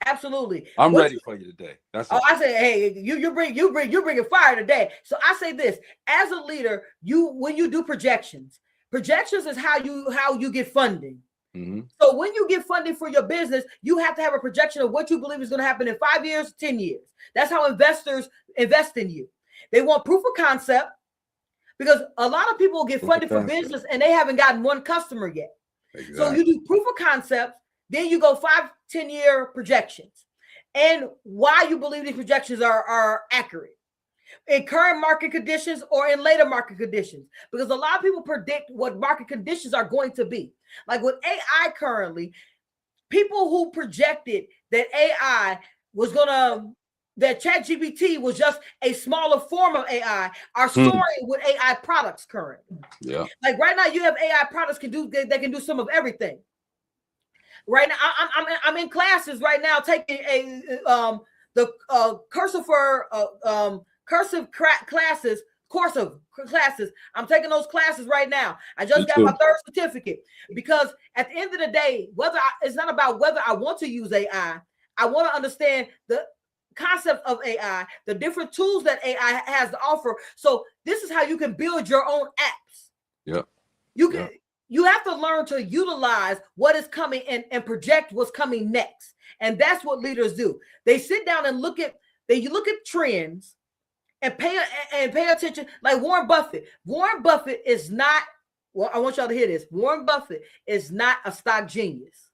Speaker 7: Absolutely.
Speaker 6: I'm ready for you today. That's
Speaker 7: all. I say, hey, you're bringing fire today. So I say this: as a leader, when you do projections is how you get funding.
Speaker 6: Mm-hmm.
Speaker 7: So when you get funding for your business, you have to have a projection of what you believe is going to happen in 5 years, 10 years. That's how investors invest in you. They want proof of concept, because a lot of people get funded for business and they haven't gotten one customer yet. Exactly. So you do proof of concept, then you go 5-10 year projections, and why you believe these projections are accurate in current market conditions or in later market conditions, because a lot of people predict what market conditions are going to be. Like with AI currently, people who projected that AI was that ChatGPT was just a smaller form of AI are soaring with AI products currently.
Speaker 6: Yeah.
Speaker 7: Like right now, you have AI products they can do some of everything. Right now, I'm in classes right now taking the cursive classes. I'm taking those classes right now. I just got my 3rd certificate, because at the end of the day, it's not about whether I want to use AI. I want to understand the concept of AI, the different tools that AI has to offer. So this is how you can build your own apps.
Speaker 6: Yeah.
Speaker 7: You have to learn to utilize what is coming and project what's coming next. And that's what leaders do. They sit down and look at trends and pay attention. Like Warren Buffett. Warren Buffett is not, well, I want y'all to hear this. Warren Buffett is not a stock genius.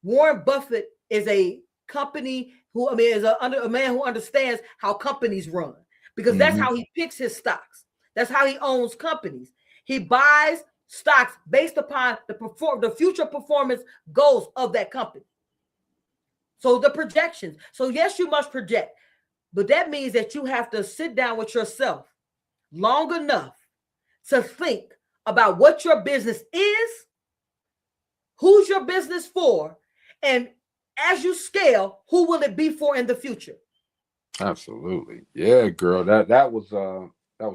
Speaker 7: Warren Buffett is a company is a man who understands how companies run, because that's how he picks his stocks. That's how he owns companies. He buys stocks based upon the future performance goals of that company. So the projections. So yes, you must project, but that means that you have to sit down with yourself long enough to think about what your business is, who's your business for, and as you scale, who will it be for in the future?
Speaker 6: Absolutely. Yeah, girl. That was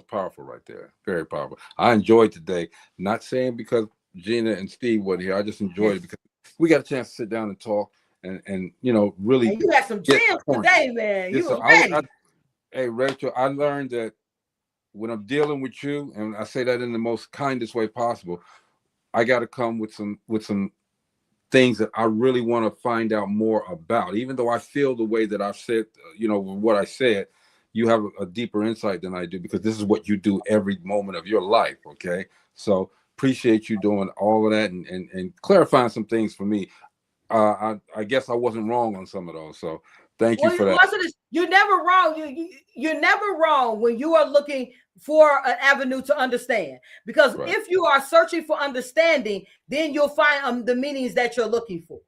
Speaker 6: powerful right there. Very powerful. I enjoyed today. Not saying because Gina and Steve weren't here. I just enjoyed it because we got a chance to sit down and talk and really.
Speaker 7: And you had some gems today, man. You was ready.
Speaker 6: Hey, Rachel, I learned that when I'm dealing with you, and I say that in the most kindest way possible, I got to come with some things that I really want to find out more about. Even though I feel the way that I've said, what I said, you have a deeper insight than I do, because this is what you do every moment of your life. Okay. So appreciate you doing all of that and clarifying some things for me. I guess I wasn't wrong on some of those. So thank you for that.
Speaker 7: You're never wrong. You're never wrong when you are looking for an avenue to understand. Because if you are searching for understanding, then you'll find the meanings that you're looking for.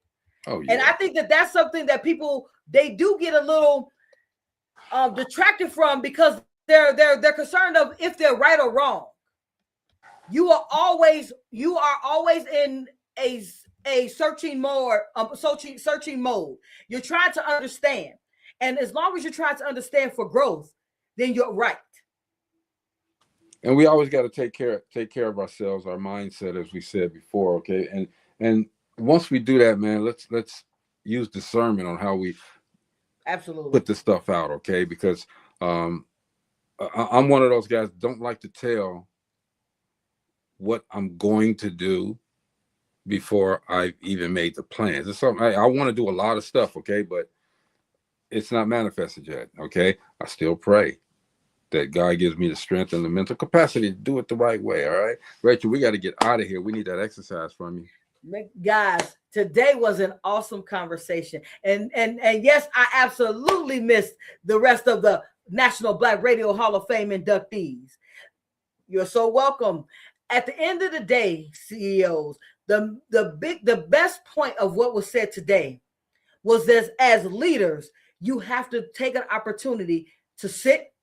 Speaker 7: Oh, yeah. And I think that that's something that people, they do get a little detracted from, because they're concerned of if they're right or wrong. You are always in a searching mode, searching mode. You're trying to understand. And as long as you're trying to understand for growth, then you're right.
Speaker 6: And we always got to take care of ourselves, our mindset, as we said before. Okay. And once we do that, man, let's use discernment on how we
Speaker 7: absolutely
Speaker 6: put this stuff out. Okay. Because I'm one of those guys don't like to tell what I'm going to do before I've even made the plans. It's something I want to do a lot of stuff. Okay. But it's not manifested yet. Okay. I still pray that God gives me the strength and the mental capacity to do it the right way. All right, Rachel, we got to get out of here. We need that exercise from you.
Speaker 7: Guys, today was an awesome conversation. And yes, I absolutely missed the rest of the National Black Radio Hall of Fame inductees. You're so welcome. At the end of the day, CEOs, the best point of what was said today was that as leaders, you have to take an opportunity to sit,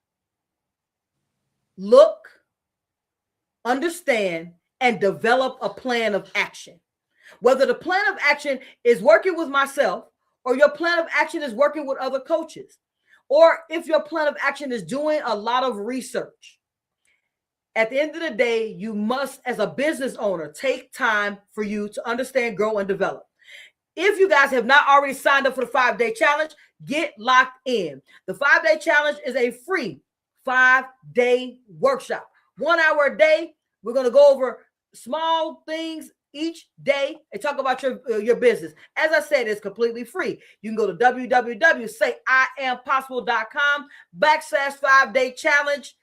Speaker 7: look, understand, and develop a plan of action. Whether the plan of action is working with myself, or your plan of action is working with other coaches, or if your plan of action is doing a lot of research. At the end of the day, you must, as a business owner, take time for you to understand, grow, and develop. If you guys have not already signed up for the 5-day challenge, get locked in. The 5-day challenge is a free 5-day workshop. 1 hour a day. We're going to go over small things each day and talk about your business. As I said, it's completely free. You can go to www.sayiampossible.com/5-day challenge,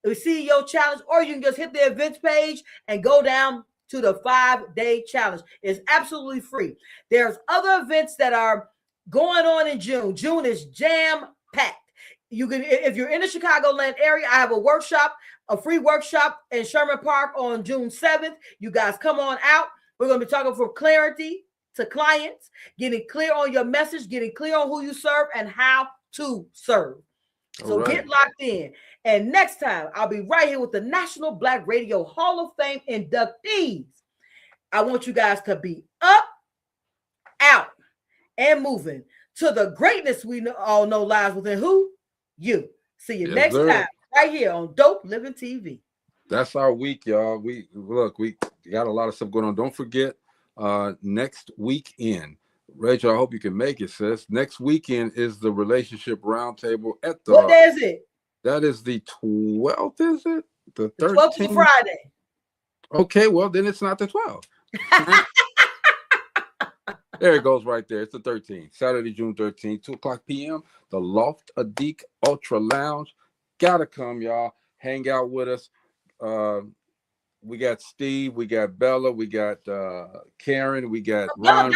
Speaker 7: the CEO challenge, or you can just hit the events page and go down to the 5-day challenge. It's absolutely free. There's other events that are going on in June. June is jam-packed. You can, if you're in the Chicagoland area, I have a free workshop in Sherman Park on June 7th. You guys come on out. We're going to be talking from clarity to clients, getting clear on your message, getting clear on who you serve and how to serve. So get locked in. And next time, I'll be right here with the National Black Radio Hall of Fame inductees. I want you guys to be up, out, and moving to the greatness we all know lies within who? You. See you next time right here on Dope Living TV.
Speaker 6: That's our week, y'all. We got a lot of stuff going on. Don't forget, next weekend, Rachel, I hope you can make it, sis. Next weekend is the Relationship Roundtable at the.
Speaker 7: What day is it?
Speaker 6: That is the 12th, is it? The 13th?
Speaker 7: 12th is Friday.
Speaker 6: Okay, well, then it's not the 12th. There it goes right there. It's the 13th. Saturday, June 13th, 2:00 p.m. The Loft Adik Ultra Lounge. Gotta come, y'all. Hang out with us. We got Steve. We got Bella. We got Karen. We got
Speaker 7: Bella
Speaker 6: Ron.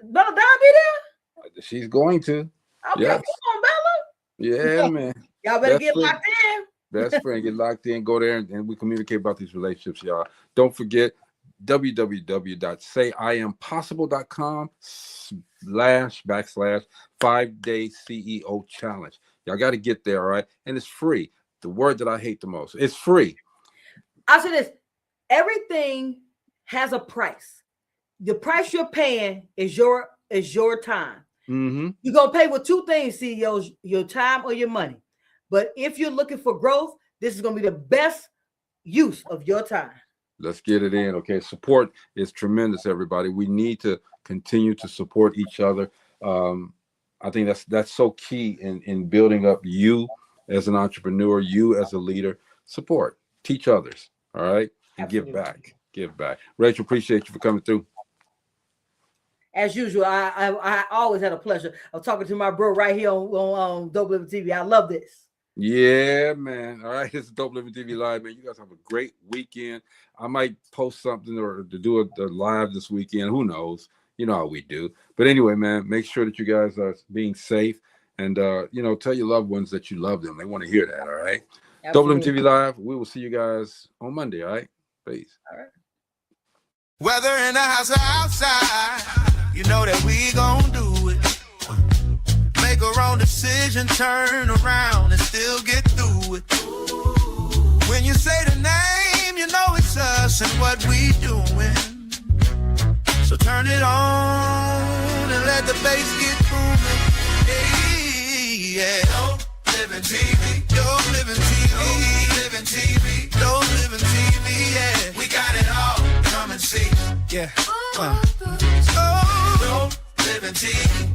Speaker 7: Bella Don be there?
Speaker 6: She's going to.
Speaker 7: Okay,
Speaker 6: Yes.
Speaker 7: come on, Bella.
Speaker 6: Yeah, man.
Speaker 7: Y'all better
Speaker 6: Best
Speaker 7: get
Speaker 6: friend.
Speaker 7: locked in.
Speaker 6: Best friend, get locked in, go there, and we communicate about these relationships, y'all. Don't forget www.sayiampossible.com/5-day CEO challenge. Y'all got to get there, all right? And it's free. The word that I hate the most. It's free.
Speaker 7: I say this: everything has a price. The price you're paying is your time.
Speaker 6: Mm-hmm.
Speaker 7: You're gonna pay with two things, CEOs: your time or your money. But if you're looking for growth, this is gonna be the best use of your time.
Speaker 6: Let's get it in, okay? Support is tremendous, everybody. We need to continue to support each other. I think that's so key in building up you as an entrepreneur, you as a leader. Support, teach others, all right? And
Speaker 7: Absolutely.
Speaker 6: give back. Rachel, appreciate you for coming through.
Speaker 7: As usual, I always had a pleasure of talking to my bro right here on DopelivenTV. I love this.
Speaker 6: Yeah, man. All right, it's Dope Living TV Live, man. You guys have a great weekend. I might post something or to do a live this weekend. Who knows? You know how we do. But anyway, man, make sure that you guys are being safe and, tell your loved ones that you love them. They want to hear that, all right? Dope Living TV Live. We will see you guys on Monday, all right? Peace.
Speaker 7: All right.
Speaker 5: Whether in the house or outside, you know that we gon' do it. Make a wrong decision, turn around and still get through it. When you say the name, you know it's us and what we doing. So turn it on and let the bass get booming. Hey, yeah. Dope Living TV, Dope Living TV, Living TV, Dope Living TV, yeah. We got it all. Come and see, yeah. Dope Living TV.